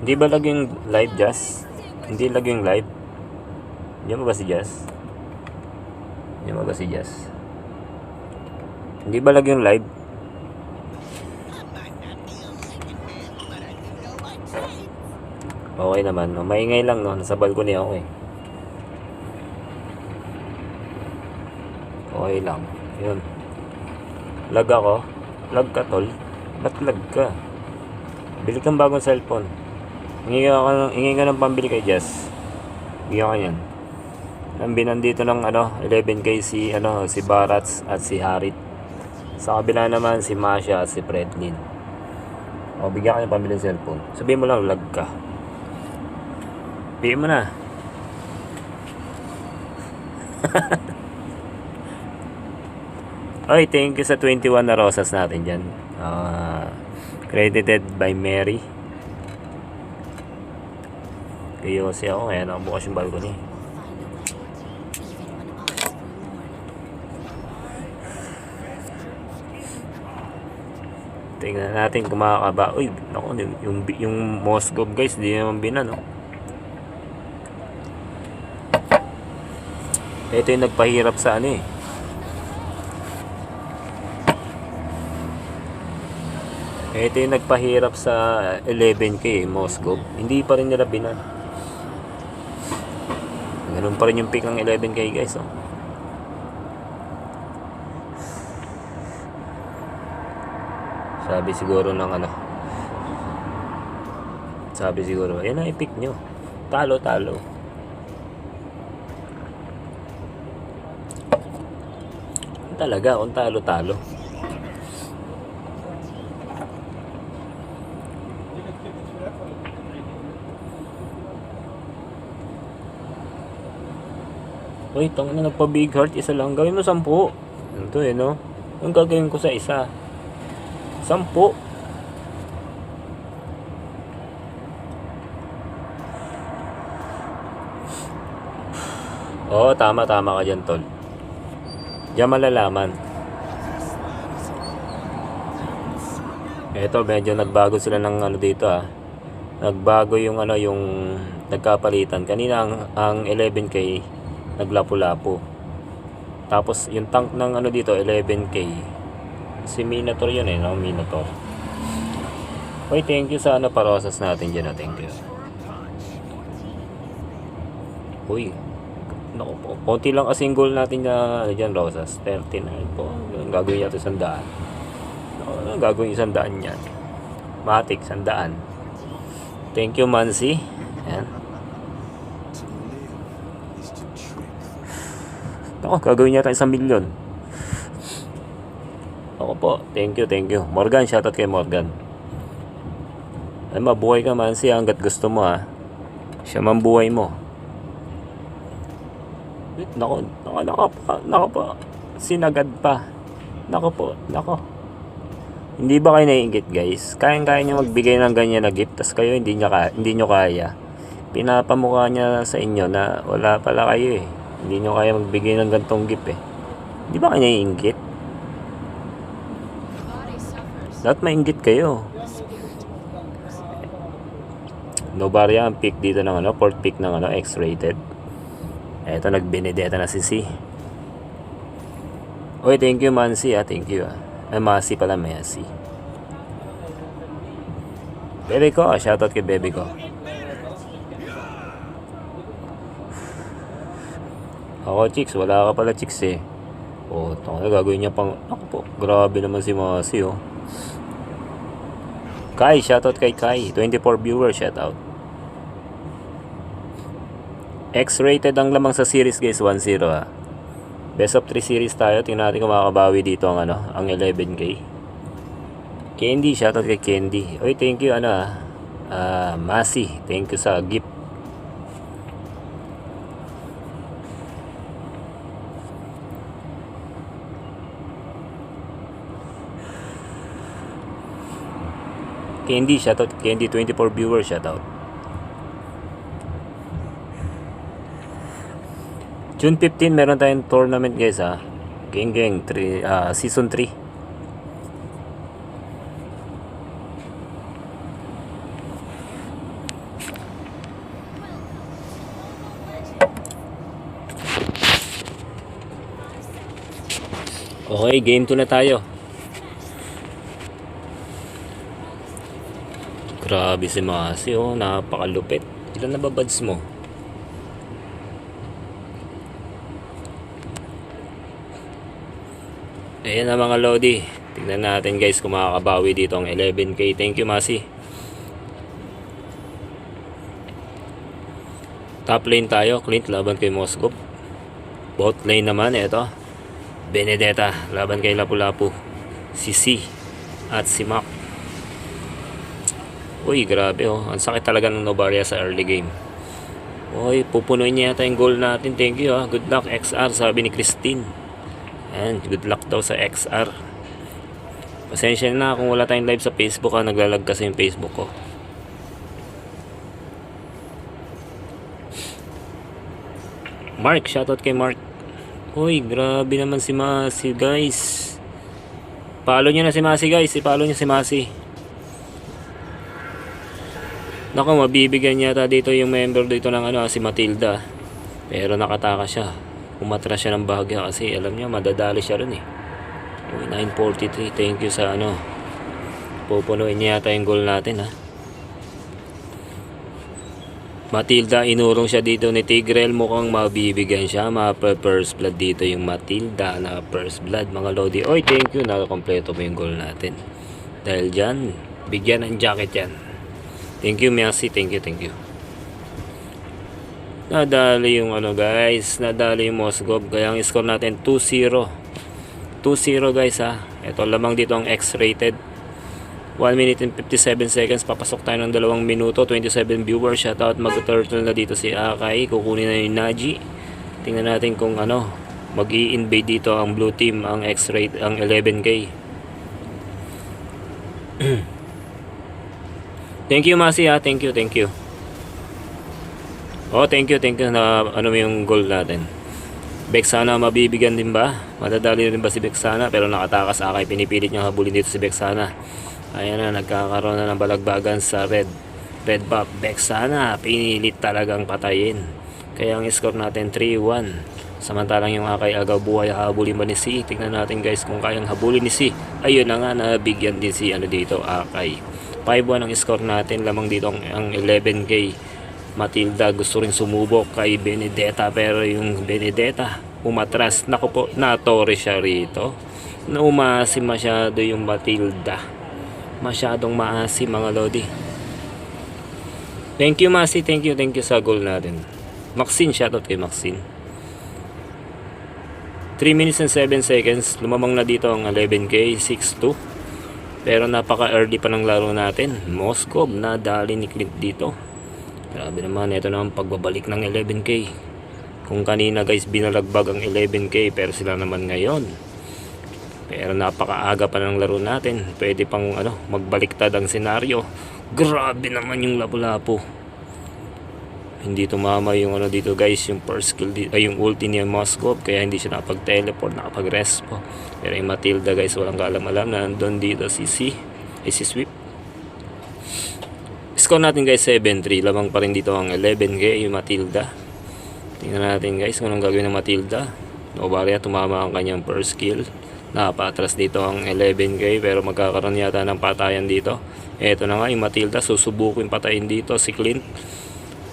Hindi ba lag yung live Jazz? Hindi lag yung live. Hindi mo ba si Jazz? Hindi mo ba si Jazz? Hindi ba lag yung live? Okay naman, no? Maingay lang, no? Nasa balcony ako eh. Okay lang. Yun. Lag ako. Lag ka, tol. Ba't lag ka? Bili kang bagong cellphone. Hingi ka ng pambili kay Jess. Bigyan ka yan. Ang binandito ng 11K si Barats at si Harit. Sa kabila naman si Masha at si Fredlin. O, bigyan ka ng pambili ng cellphone. Sabihin mo lang, lag ka. Bigyan mo na. Oy, thank you sa 21 na rosas natin dyan. Credited by Mary. Kayo kasi ako, kaya nakabukas yung balcony. Tingnan natin kung makakaba. Uy, naku, yung Moscow guys, di naman binan, no? Ito yung nagpahirap sa ano eh. Ito yung nagpahirap sa 11K eh, Moscow. Hindi pa rin nila binan. Ganun pa rin yung pick ng 11K guys, oh. Sabi siguro ng Sabi siguro, yan ang i-pick nyo. Talo. Talaga, kung talo. Uy, tang na nagpa-big heart, isa lang. Gawin mo 10. Ito eh, no? Ang gagawin ko sa isa. 10. Oo, tama ka dyan, tol. Diyan malalaman. Ito, medyo nagbago sila ng dito ah. Nagbago yung yung nagkapalitan. Kanina ang 11K naglapu-lapu. Tapos yung tank ng dito 11K. Si Minotaur yun eh, no? Minotaur. Oy, thank you sa parosas natin dyan, thank you. Uy, naku po, konti lang kasing goal natin na dyan, rosas. 39 po. Gagawin natin 100. Gagawin 100 yan. Matic, 100. Thank you, Mansi. Yan. Ako, gagawin natin 1 million. Ako po, thank you. Morgan, shoutout kay Morgan. Ay, mabuhay ka, Mansi, hanggat gusto mo ha. Siya man buhay mo. Nako po. Sinagad pa. Nako. Hindi ba kayo naiingit, guys? Kaya nyo magbigay ng ganyan na gift, tas kayo hindi nyo kaya. Pinapamukha niya sa inyo na wala pala kayo eh. Hindi nyo kaya magbigay ng gantong gift eh. Hindi ba kayo naiingit? Dapat maingit kayo. Novaria ang pick dito ng 4th pick ng X-rated. Eto, nag-Benedetta na si C. Oy, thank you, Mansi thank you Ay, Masi pala, Messi. Bebe ko, shoutout kay bebe ko. Ako, chicks, wala ka pala, chicks eh. O, gagawin niya pang, ako po, grabe naman si Masi oh. Kai, shoutout kay Kai, 24 viewers, shoutout. X-rated ang lamang sa series guys, 1-0 ha. Best of 3 series tayo. Tingnan natin kung makakabawi dito ang ang 11K. Candy, shoutout kay Candy. Oy, thank you Masi, thank you sa gift. Candy, shoutout Candy, 24 viewers, shoutout. June 15 meron tayong tournament guys ha. Gang 3 season 3. Okay, game 2 na tayo. Grabe si Masi, oh, napakalupit. Ilan na ba buds mo? Ayan na mga Lodi. Tingnan natin guys kung makakabawi dito ang 11k. Thank you Masi. Top lane tayo, Clint laban kay Moscow. Bot lane naman, ito Benedetta laban kay Lapu-Lapu. Si C at si Mac. Uy, grabe oh. Ang sakit talaga ng Novaria sa early game. Uy, pupunuin niya yata yung goal natin. Thank you ah. Good luck XR, sabi ni Christine. Ayan, good luck daw sa XR. Pasensya na kung wala tayong live sa Facebook ha. Naglalag kasi yung Facebook ko. Mark, shoutout kay Mark. Uy, grabe naman si Masi guys. Follow nyo na si Masi guys. I-follow nyo si Masi. Naku, mabibigyan yata dito yung member dito ng ano, si Matilda. Pero nakataka siya. Umatras siya ng bahagya kasi alam niya madadali siya rin eh. Uy, 943. Thank you sa ano. Pupunuin niya yata yung goal natin ha. Matilda, inurong siya dito ni Tigrel. Mukhang mabibigyan siya. First blood dito yung Matilda na first blood mga Lodi. Oy, thank you. Nakakompleto mo yung goal natin. Dahil dyan, bigyan ng jacket yan. Thank you, Mercy. Thank you, thank you. Nadali yung ano guys. Nadali yung Moscow. Kaya ang score natin 2-0. 2-0 guys ha. Ito lamang dito ang X-rated. 1 minute and 57 seconds. Papasok tayo ng 2 minuto. 27 viewers. Shoutout. Mag-turtle na dito si Akai. Kukunin na yung Naji. Tingnan natin kung ano. Mag-i-invade dito ang blue team. Ang X-rate. Ang 11k. Thank you Masi ha. Thank you, thank you. Oh, thank you na ano yung goal natin. Bexana mabibigyan din ba? Madadali rin ba si Bexana? Pero nakatakas Akay. Pinipilit niyang habulin dito si Bexana. Ayan na, nagkakaroon na ng balagbagan sa red buff. Bexana pinilit talagang patayin. Kaya ang score natin 3-1. Samantalang yung Akay agaw buhay habulin ba ni C? Tingnan natin guys kung kayang habulin ni C. Ayun na nga, nabigyan din si ano dito Akay. 5-1 ang score natin. Lamang dito ang 11k. Matilda gusto rin sumubok kay Benedetta. Pero yung Benedetta umatras. Naku po, natore siya rito. Naumasim masyado yung Matilda. Masyadong maasim mga Lodi. Thank you Masi. Thank you sa goal natin. Maxine, shoutout kay Maxine. 3 minutes and 7 seconds. Lumamang na dito ang 11k. 6-2. Pero napaka-early pa ng laro natin. Moscow, nadali ni Clint dito. Grabe naman, ito naman pagbabalik ng 11k. Kung kanina guys, binalagbag ang 11k, pero sila naman ngayon. Pero napaka-aga pa ng laro natin. Pwede pang ano, magbaliktad ang senaryo. Grabe naman yung Lapu-Lapu. Hindi tumama yung ano dito guys, yung first skill dito, ay yung ulti niya Moscow, kaya hindi siya nakapag-teleport, nakapag-respo. Pero yung Matilda guys, walang kaalam-alam na nandun dito si Sweep. Score natin guys 7-3, lamang pa rin dito ang 11k yung Matilda. Tingnan natin guys kung anong gagawin ng Matilda. Novaria, tumama ang kanyang first skill. Napatras dito ang 11k, pero magkakaroon yata ng patayan dito. Eto na nga yung Matilda, susubukin patayin dito si Clint.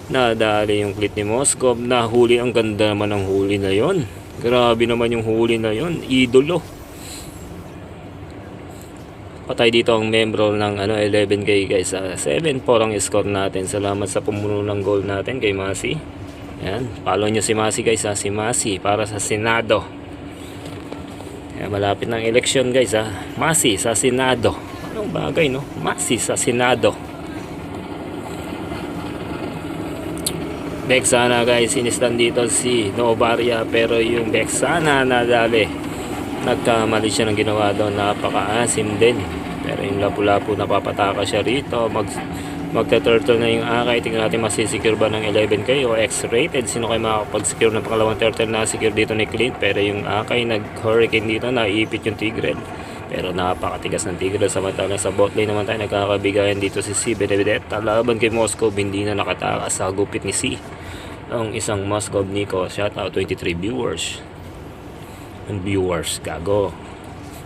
Nadali yung Clint ni Moscow. Nahuli, ang ganda naman ng huli na yon. Grabe naman yung huli na yon. Idolo. Patay dito ang membro ng ano 11k guys. 7-4 ang score natin. Salamat sa pumuno ng goal natin kay Masi. Yan, follow nyo si Masi guys ha. Si Masi para sa Senado. Yan, malapit ng election guys ha. Masi sa Senado. Anong bagay no? Masi sa Senado. Bexana guys, sinistan dito si Novaria, pero yung Bexana nadali. Nagkamali siya ng ginawa doon, napaka-asim din. Pero yung Lapu-Lapu napapataka siya rito. Magta-turtle na yung Akay. Tingnan natin masisecure ba ng 11k o X-rated. Sino kayo makakapag-secure ng pangalawang turtle na secure dito ni Clint. Pero yung Akay nag-hurricane dito, naipit yung Tigreal. Pero napakatigas ng Tigreal. Samantalang sa bot lane naman tayo nagkakabigayan dito si C. Benedetta laban kay Moscow. Hindi na nakatakas sa gupit ni C. Ang isang Moscow Nico. Shoutout 23 viewers. Ang viewers, gago.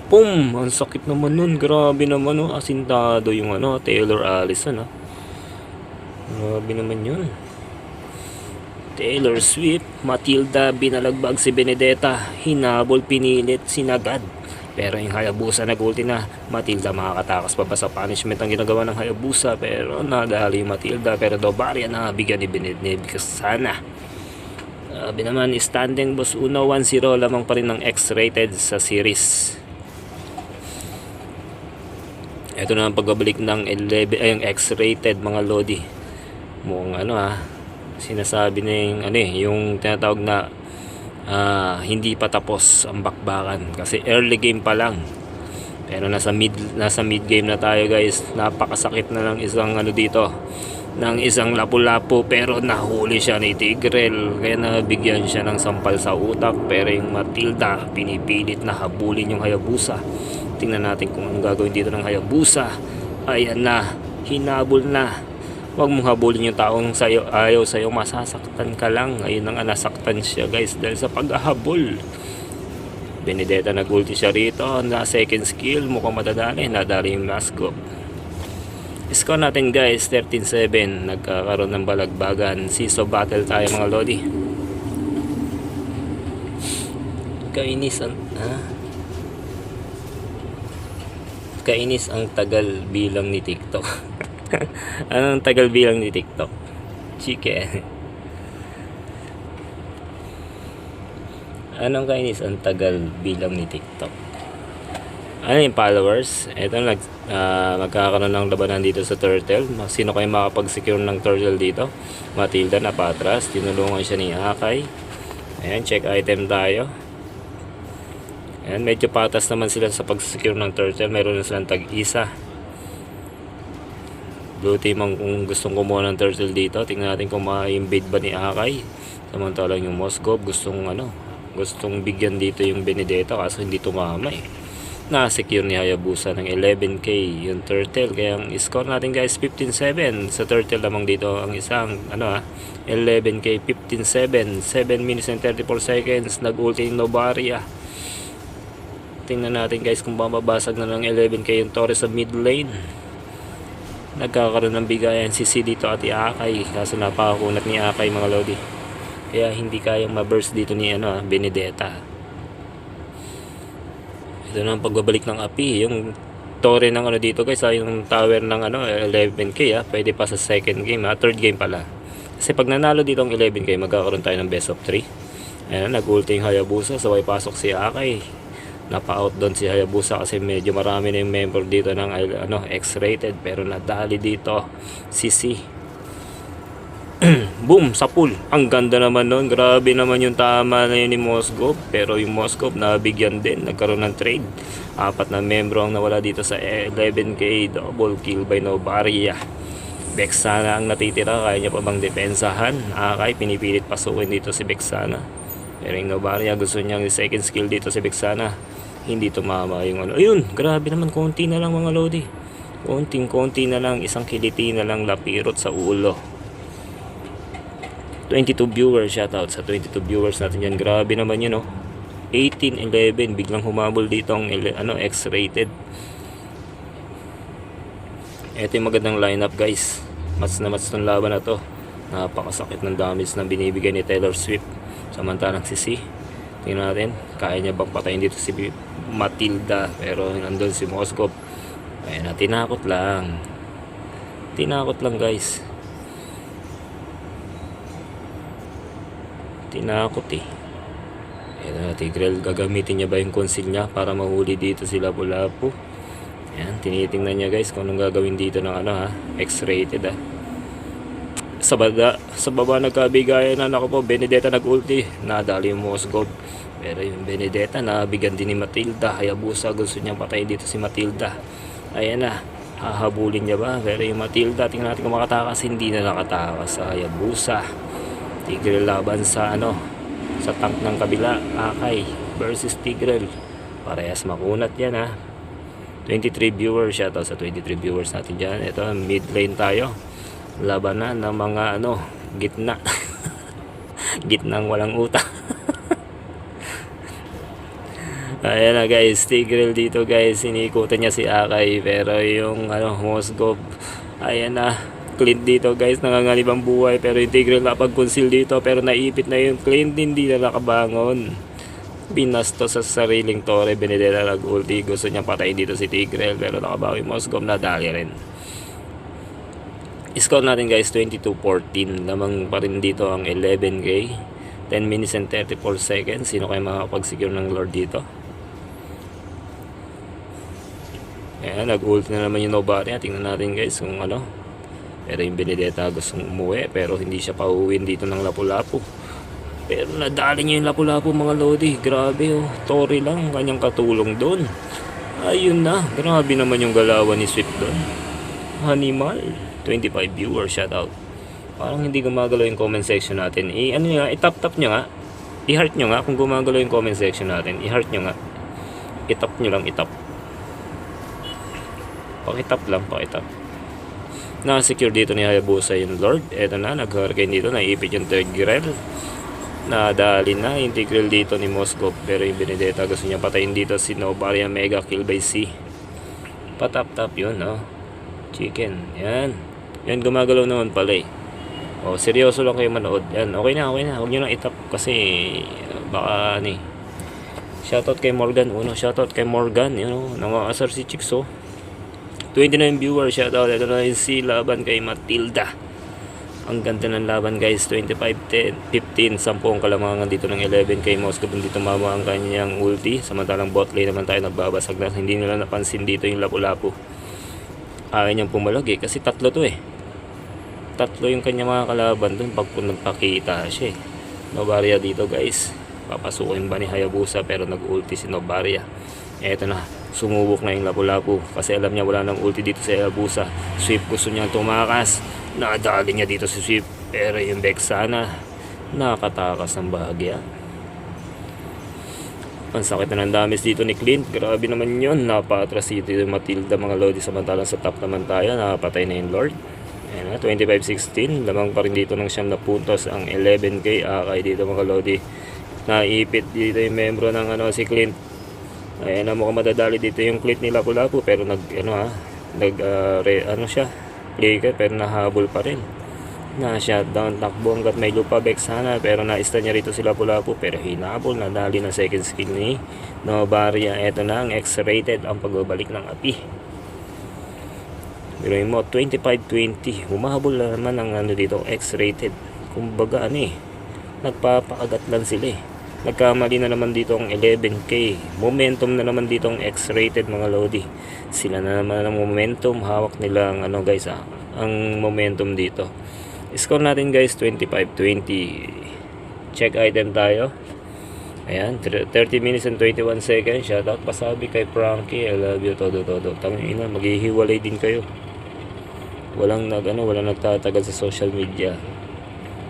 Pum! Ang sakit naman nun. Grabe naman, oh. Asintado yung ano, Taylor Allison, oh. Grabe naman yun. Taylor Swift, Matilda, binalagbag si Benedetta, hinabol, pinilit, sinagad. Pero yung Hayabusa nag-ulti na. Matilda makakatakas pa ba sa punishment ang ginagawa ng Hayabusa, pero nadali yung Matilda. Pero Dobaria na bigyan ni Benedetta sana. Sabi naman, standing boss 1-1-0 lamang pa rin ng X-rated sa series. Ito na ang pagbabalik ng 11 ay yung X-rated mga Lodi. Mukhang sinasabi na yung yung tinatawag na hindi pa tapos ang bakbakan kasi early game pa lang. Pero nasa mid game na tayo guys. Napakasakit na ng isang dito, ng isang lapu-lapu, pero nahuli siya ni Tigrel kaya nabigyan siya ng sampal sa utak. Pero yung Matilda pinipilit na habulin yung Hayabusa. Tingnan natin kung anong gagawin dito ng Hayabusa. Ayan na, hinabol na. Huwag mong habulin yung taong ayaw sa'yo, masasaktan ka lang. Ayun ang nasaktan siya guys dahil sa paghahabol. Benedetta nag-ulti siya rito na second skill, mukhang madadali, nadali yung Mascop. Score natin guys 13-7. Nagkakaroon ng balagbagan. Siso battle tayo mga Lodi. Kainis ang tagal bilang ni TikTok. Anong tagal bilang ni TikTok? Chike. Anong kainis ang tagal bilang ni TikTok? Ano yung followers? Ito magkakaroon ng labanan dito sa turtle. Sino kayo makapag-secure ng turtle dito? Matilda na patras. Tinulungan siya ni Akay. Ayan, check item tayo. Ayan, medyo patas naman sila sa pag-secure ng turtle. Meron na silang tag-isa. Blue team ang kung gustong kumuha ng turtle dito. Tingnan natin kung ma-invade ba ni Akay. Samantalang yung Moskov gustong bigyan dito yung Benedetta kaso hindi tumama eh. Na-secure ni Hayabusa ng 11k yung turtle. Kaya ang score natin guys 15-7. Sa turtle lamang dito ang isang 11k 15-7. 7 minutes and 34 seconds. Nag-ulti yung Novaria. Tingnan natin guys kung babasag na ng 11k yung Torres sa mid lane. Nagkakaroon ng bigayan si C dito at Akay kaso napakakunat ni Akay mga Lodi. Kaya hindi kayang ma-burst dito ni Benedetta. Ito na ang pagbabalik ng api. Yung tore ng dito guys, yung tower ng 11k pwede pa sa second game third game pala. Kasi pag nanalo dito ang 11k magkakaroon tayo ng best of 3. Ayan, nag-ulti yung Hayabusa, sabay pasok si Akay. Napa-out doon si Hayabusa kasi medyo marami na yung member dito ng X-rated, pero nadali dito si C. Boom, sa pool. Ang ganda naman nun. Grabe naman yung tama na yun ni Moskov. Pero yung Moskov nabigyan din. Nagkaroon ng trade. 4 na membro ang nawala dito sa 11k. Double kill by Novaria. Bexana ang natitira. Kaya niya pa bang depensahan? Akay pinipilit pasukin dito si Bexana. Pero yung Novaria gusto niyang second skill dito si Bexana. Hindi tumama yung Ayun, grabe naman. Konti na lang mga Lodi. Konting-konti na lang. Isang kiliti na lang lapirot sa ulo. 22 viewers, shoutout sa 22 viewers natin yan. Grabe naman yun 18-11, biglang humabol dito ang X-rated. Ito yung magandang lineup guys. Mats na mats ng laban na to. Napakasakit ng damage na binibigay ni Taylor Swift. Samantalang si C, tingnan natin kaya niya bang patayin dito si Matilda. Pero nandun si Moskov. Ayun na, tinakot lang guys. Tinakot Ito na, Tigrel, gagamitin niya ba yung conceal niya para mahuli dito si Lapu-Lapu? Ayan, tinitingnan niya guys kung anong gagawin dito ng X-rated Sa baba nagkabigayan na. Naku po, Benedetta nag-ulti, nadali yung Moskov. Pero yung Benedetta nabigyan din ni Matilda. Hayabusa gusto niyang patayin dito si Matilda. Ayan na, hahabulin niya ba? Pero yung Matilda, tingnan natin kung makatakas. Hindi na nakatakas sa Hayabusa. Tigrel laban sa sa tank ng kabila. Akay versus Tigrel, parehas makunat yan 23 viewers, shoutout sa 23 viewers natin dyan. Ito, mid lane tayo. Labanan ng mga gitna. Gitnang walang utak. Ayan na guys, Tigrel dito guys, sinikutan niya si Akay. Pero yung Moskov, ayan na, Clint dito guys, nanganganib ang buhay, pero yung Tigreal nakapag-conceal dito, pero naipit na yung Clint, hindi na nakabangon. Binasto sa sariling Torre, Benedetta nag-ulti, gusto niya patayin dito si Tigreal, pero nakabawi Moskov, nadali rin. Score natin guys, 22-14, lamang pa rin dito ang 11k, 10 minutes and 34 seconds. Sino kayo makakapag-secure ng Lord dito? Ayan, nag-ult na naman yung Novaria. Tingnan natin guys kung ano. Pero yung Benedetta gustong umuwi, pero hindi siya pauwiin dito ng Lapu-Lapu. Pero nadali niya yung Lapu-Lapu mga Lodi. Grabe oh, Tori lang kanyang katulong doon. Ayun na, grabe naman yung galawan ni Swift doon. Hanimal, 25 viewers, shoutout. Parang hindi gumagalaw yung comment section natin. Ano nga, i-tap-tap nyo nga. I-heart nyo nga kung gumagalaw yung comment section natin. I-heart nyo nga. I-tap nyo lang, i-tap. Pakitap lang, pakitap. Na-secure dito ni Hayabusa yung Lord. Eto na, nag-hurricane dito. Naipit yung Tigreal. Nadali na yung Tigreal dito ni Moskov. Pero yung Benedetta gusto niya patayin dito si Novaria. Mega kill by C. Patap-tap yun, no? Chicken. Yan. Yan, gumagalaw naman pala eh. O, seryoso lang kayo manood. Yan, okay na, okay na. Huwag nyo lang itap kasi baka ano eh. Shoutout kay Morgan. Shoutout kay Morgan. You know, nangangasar si Chicks, oh. 29 viewers, shoutout. Ito na yung si laban kay Matilda. Ang ganda ng laban guys, 25-10, 15, 10 kalamangan dito ng 11 kay Moskov. Dito mama ang kanyang ulti. Samantalang bot lane naman tayo nagbabasag na. Hindi nila napansin dito yung Lapu-Lapu. Ayaw niyang pumalag eh, kasi tatlo to eh. Tatlo yung kanya mga kalaban dun pag nagpakita siya eh. Novaria dito guys. Papasukin ba ni Hayabusa, pero nag-ulti si Novaria. Eto na, sumubok na yung Lapu-Lapu kasi alam niya wala nang ulti dito sa Hayabusa. Swift gusto niyang tumakas, nadali niya dito si Swift, pero yung Vexana nakatakas ng bahagya. Pansakit na ng damage dito ni Clint, grabe naman yun. Napatras dito yung Matilda mga Lodi, samantalang sa top naman tayo nakapatay na yung Lord. Ayan na, 25-16, lamang pa rin dito ng siyam na puntos ang 11k. Akay dito mga Lodi, naipit dito yung membro ng si Clint. Ayan na, mukhang madadali dito yung Clint ni Lapu-Lapu, pero siya, player, pero nahabol pa rin. Na-shutdown, takbo hanggat may lupa Vexana, pero na-stun niya rito si Lapu-Lapu, pero hinabol, nadali na second skill ni Novaria. Eto na ang X-rated, ang pagbabalik ng api. Pero yung mo, 25-20, humahabol na naman ang dito, X-rated. Kumbaga nagpapakagat lang sila eh. Nagkamali na naman dito ang 11k. Momentum na naman dito ang X-rated mga Lodi. Sila na naman ang momentum. Hawak nila ang ang momentum dito. Score natin guys, 25-20. Check item tayo. Ayan, 30 minutes and 21 seconds. Shoutout pasabi kay Frankie. I love you, todo. Tangina, maghihiwalay din kayo. Walang nagtatagal sa social media.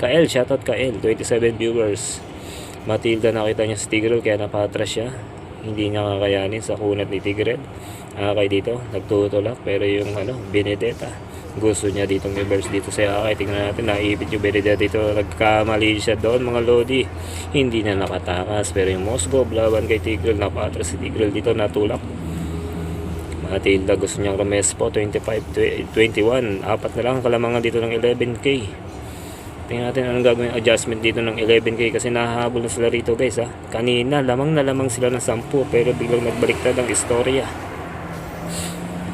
Kael, shoutout Kael, 27 viewers. Matilda, nakita niya si Tigreal kaya napatras siya. Hindi niya kakayanin sa kunat ni Tigreal. Akay dito, nagtutulak, pero yung Benedetta, gusto niya ditong reverse dito sa Akay. Tingnan natin, naipit yung Benedetta dito. Nagkamali siya doon mga Lodi. Hindi na nakatakas, pero yung Moskov laban kay Tigreal, napatras si Tigreal dito, natulak. Matilda gusto niyang Romespo, 25-21. Apat na lang ang kalamangan dito ng 11k. Tingnan natin anong gagawin adjustment dito ng 11k kasi nahahabol na sila rito guys ha. Kanina lamang na lamang sila ng 10, pero biglang nagbaliktad ang istorya.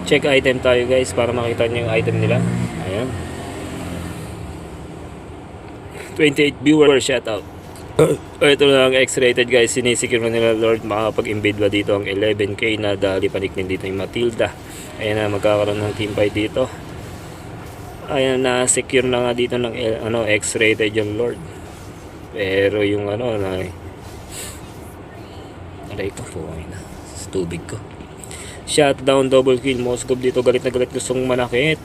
Check item tayo guys para makita niyo yung item nila. Ayan, 28 viewers, shoutout. Ito na ang X-rated guys, sinisecure na nila Lord. Makapag-invade ba dito ang 11k na dali paniknin dito yung Matilda. Ayan na, magkakaroon ng team fight dito. Ayan, na-secure na nga dito ng X-rated yung Lord. Pero yung aray ko po na sa tubig ko. Shutdown, double kill. Moskov dito, galit na galit, gustong manakit.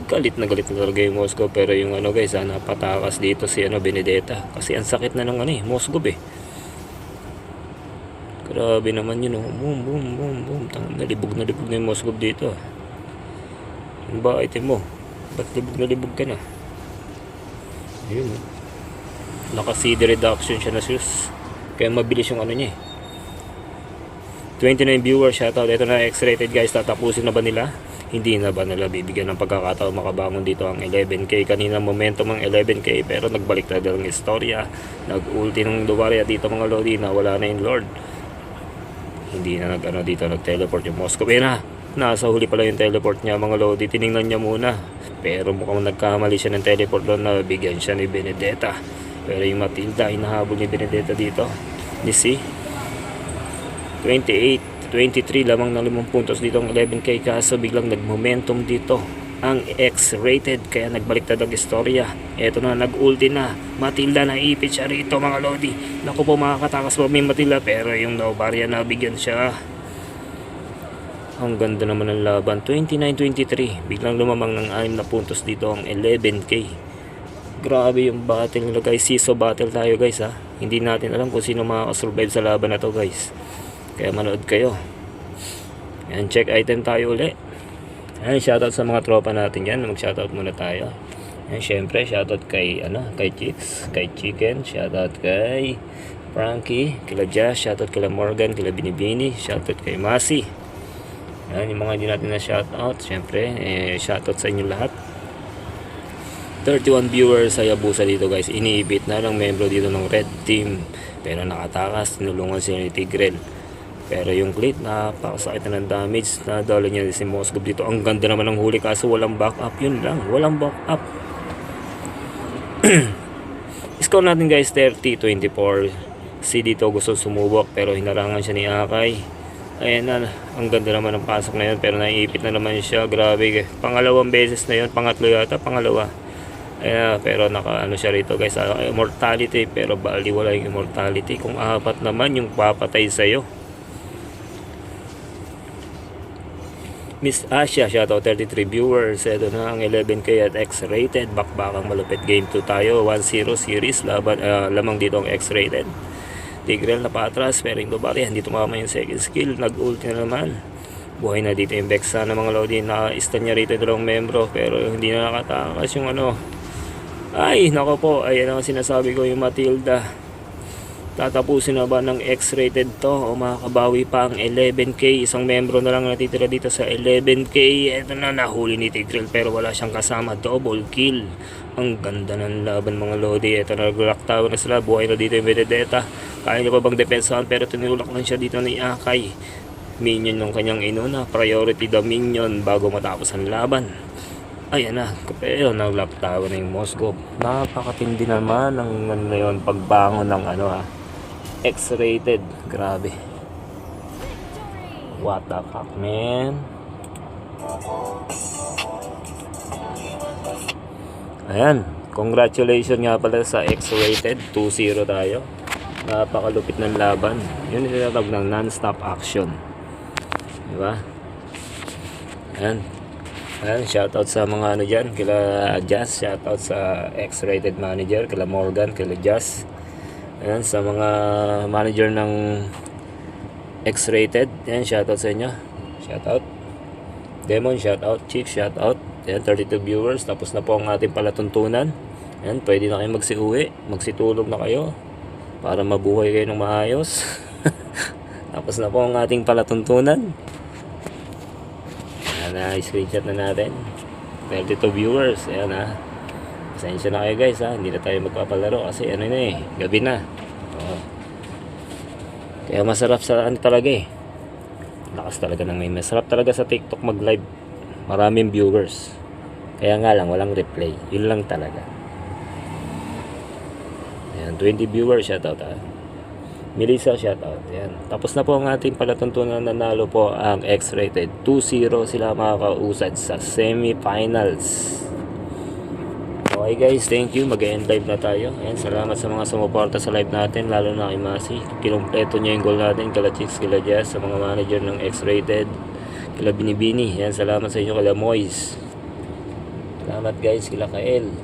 Galit na talaga yung Moskov. Pero yung guys, napatakas dito si Benedetta. Kasi ang sakit na ng Moskov eh. Grabe naman yun. Boom. Nalibog na yung Moskov dito. Ano ba item mo? Ba't libog ka na? Ayun naka-CD reduction siya na sus. Kaya mabilis yung niya eh. 29 viewers, shoutout. Ito na X-rated guys, tatapusin na ba nila? Hindi na ba nila bibigyan ng pagkakataon makabangon dito ang 11K? Kanina momentum ang 11K pero nagbalik na daw ang istorya. Nag-ulti ng Duvaria dito mga lodi na wala na yung Lord. Hindi na dito nag-teleport yung Moscow. Nasa huli pala yung teleport niya mga lodi. Tiningnan niya muna. Pero mukhang nagkamali siya ng teleport doon na bigyan siya ni Benedetta. Pero yung Matilda, hinahabol ni Benedetta dito. You see? 23 lamang na 5 puntos dito ang 11K. Kaso biglang nag-momentum dito ang X-rated. Kaya nagbaliktad ang istorya. Eto na, nag-ulti na. Matilda na ipit siya rito mga lodi. Naku po, makakatakas pa may Matilda. Pero yung Novaria na bigyan siya. Ang ganda naman ng laban. 29-23. Biglang lumamang ng 6 na puntos dito ang 11K. Grabe yung battle nila guys. Siso battle tayo guys ha. Hindi natin alam kung sino makakasurvive sa laban na to guys. Kaya manood kayo. Yan, check item tayo uli. Yan, shoutout sa mga tropa natin yan. Mag-shoutout muna tayo. Yan, syempre, shoutout kay, kay Chicks, kay Chicken. Shoutout kay Frankie, kila Jazz. Shoutout kila Morgan, kila Binibini. Shoutout kay Masi. Yan, yung mga hindi natin na shoutout. Syempre, shoutout sa inyo lahat. 31 viewers sa Yabusa dito guys. Iniibit na ng membro dito ng Red Team. Pero nakatakas, tinulungan sila ni Tigrel. Pero yung Clit, napakasakit na ng damage. Nadala niya si Moscow dito. Ang ganda naman ng huli kaso walang backup. Yun lang, walang backup. Score natin guys 30-24. Si dito gusto sumubok pero hinarangan siya ni Akay. Ayan na, ang ganda naman ng pasok na yun. Pero naiipit na naman siya. Grabe. Pangalawang beses na yun. Pangatlo yata. Pangalawa. Ayan, pero naka siya rito guys. Immortality. Pero bali wala yung immortality. Kung apat naman yung papatay sa'yo. Miss Asia, shoutout 33 viewers. Ito na ang 11K at X-rated. Bakbakang malupit game 2 tayo. 1-0 series. Lamang dito ang X-rated. Tigrel na patras, pero yung Duvaria hindi tumama yung second skill. Nag-ult na naman. Buhay na dito yung Vexa na mga lodi. Naka-stun niya rito yung dalawang membro. Pero hindi na nakatakas yung Ay, nako po. Ayan ang sinasabi ko yung Matilda. Tatapusin na ba ng X-rated to o makakabawi pa ang 11K? Isang membro na lang natitira dito sa 11K. Ito na, nahuli ni Tigrel pero wala siyang kasama. Double kill. Ang ganda ng laban mga lodi. Ito na, nag-lock tower na sila. Buhay na dito yung Benedetta. Kaya niya pa bang depensahan pero tinulak lang siya dito ni Akay. Minion yung kanyang inuna. Priority the minion bago matapos ang laban. Ayan na, pero nag-lock tower na yung Moscow. Napakatindi naman ng pagbangon ng X-rated. Grabe. What the fuck, man? Ayan. Congratulations nga pala sa X-rated. 2-0 tayo. Napakalupit ng laban. Yun yung tinatawag ng non-stop action. Diba? Ayan. Ayan. Shoutout sa mga dyan. Kila Jazz. Shoutout sa X-rated manager. Kila Morgan. Kila Jazz. Ayan, sa mga manager ng X-rated. Ayan, shoutout sa inyo. Shoutout. Demon, shoutout. Chief, shoutout. Ayan, 32 viewers. Tapos na po ang ating palatuntunan. Ayan, pwede na kayo magsiuwi. Magsitulog na kayo. Para mabuhay kayo ng maayos. Tapos na po ang ating palatuntunan. Ayan na, screenshot na natin. 32 viewers. Ayan na. Pasensya na kayo guys ha, hindi na tayo magpapalaro kasi gabi na. Kaya masarap sa talaga lakas talaga ng may masarap talaga sa TikTok mag live. Maraming viewers. Kaya nga lang walang replay. Yun lang talaga. Ayan, 20 viewers, shoutout ha. Melissa, shoutout. Ayan. Tapos na po ang ating palatuntunan. Nanalo po ang X-rated. 2-0 sila makakausad sa semifinals. Okay guys, thank you. Mag-end live na tayo. Ayan, salamat sa mga sumuporta sa live natin, lalo na kay Masi. Kinumpleto niya yung goal natin. Kila Chicks, kila Jazz, sa mga manager ng X-rated. Kila Binibini. Ayan, salamat sa inyo. Kila Moise. Salamat guys. Kila Kael.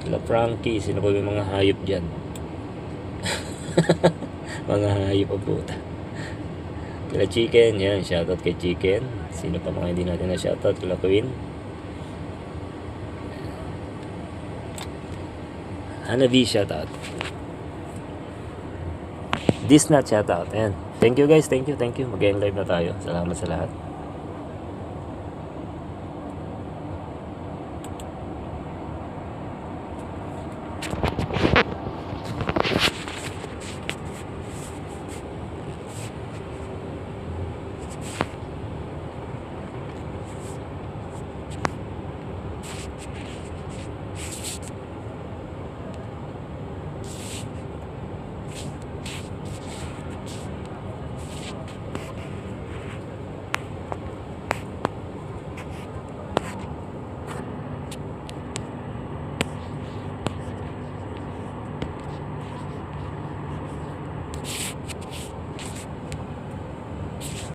Kila Frankie. Sino pa yung mga hayop dyan? Mga hayop ang puta. Kila Chicken. Ayan, shoutout kay Chicken. Sino pa mga hindi natin na shoutout? Kila Queen. Hanabi, shoutout. This not shoutout. Ayan. Thank you guys. Thank you. Mag-end live na tayo. Salamat sa lahat.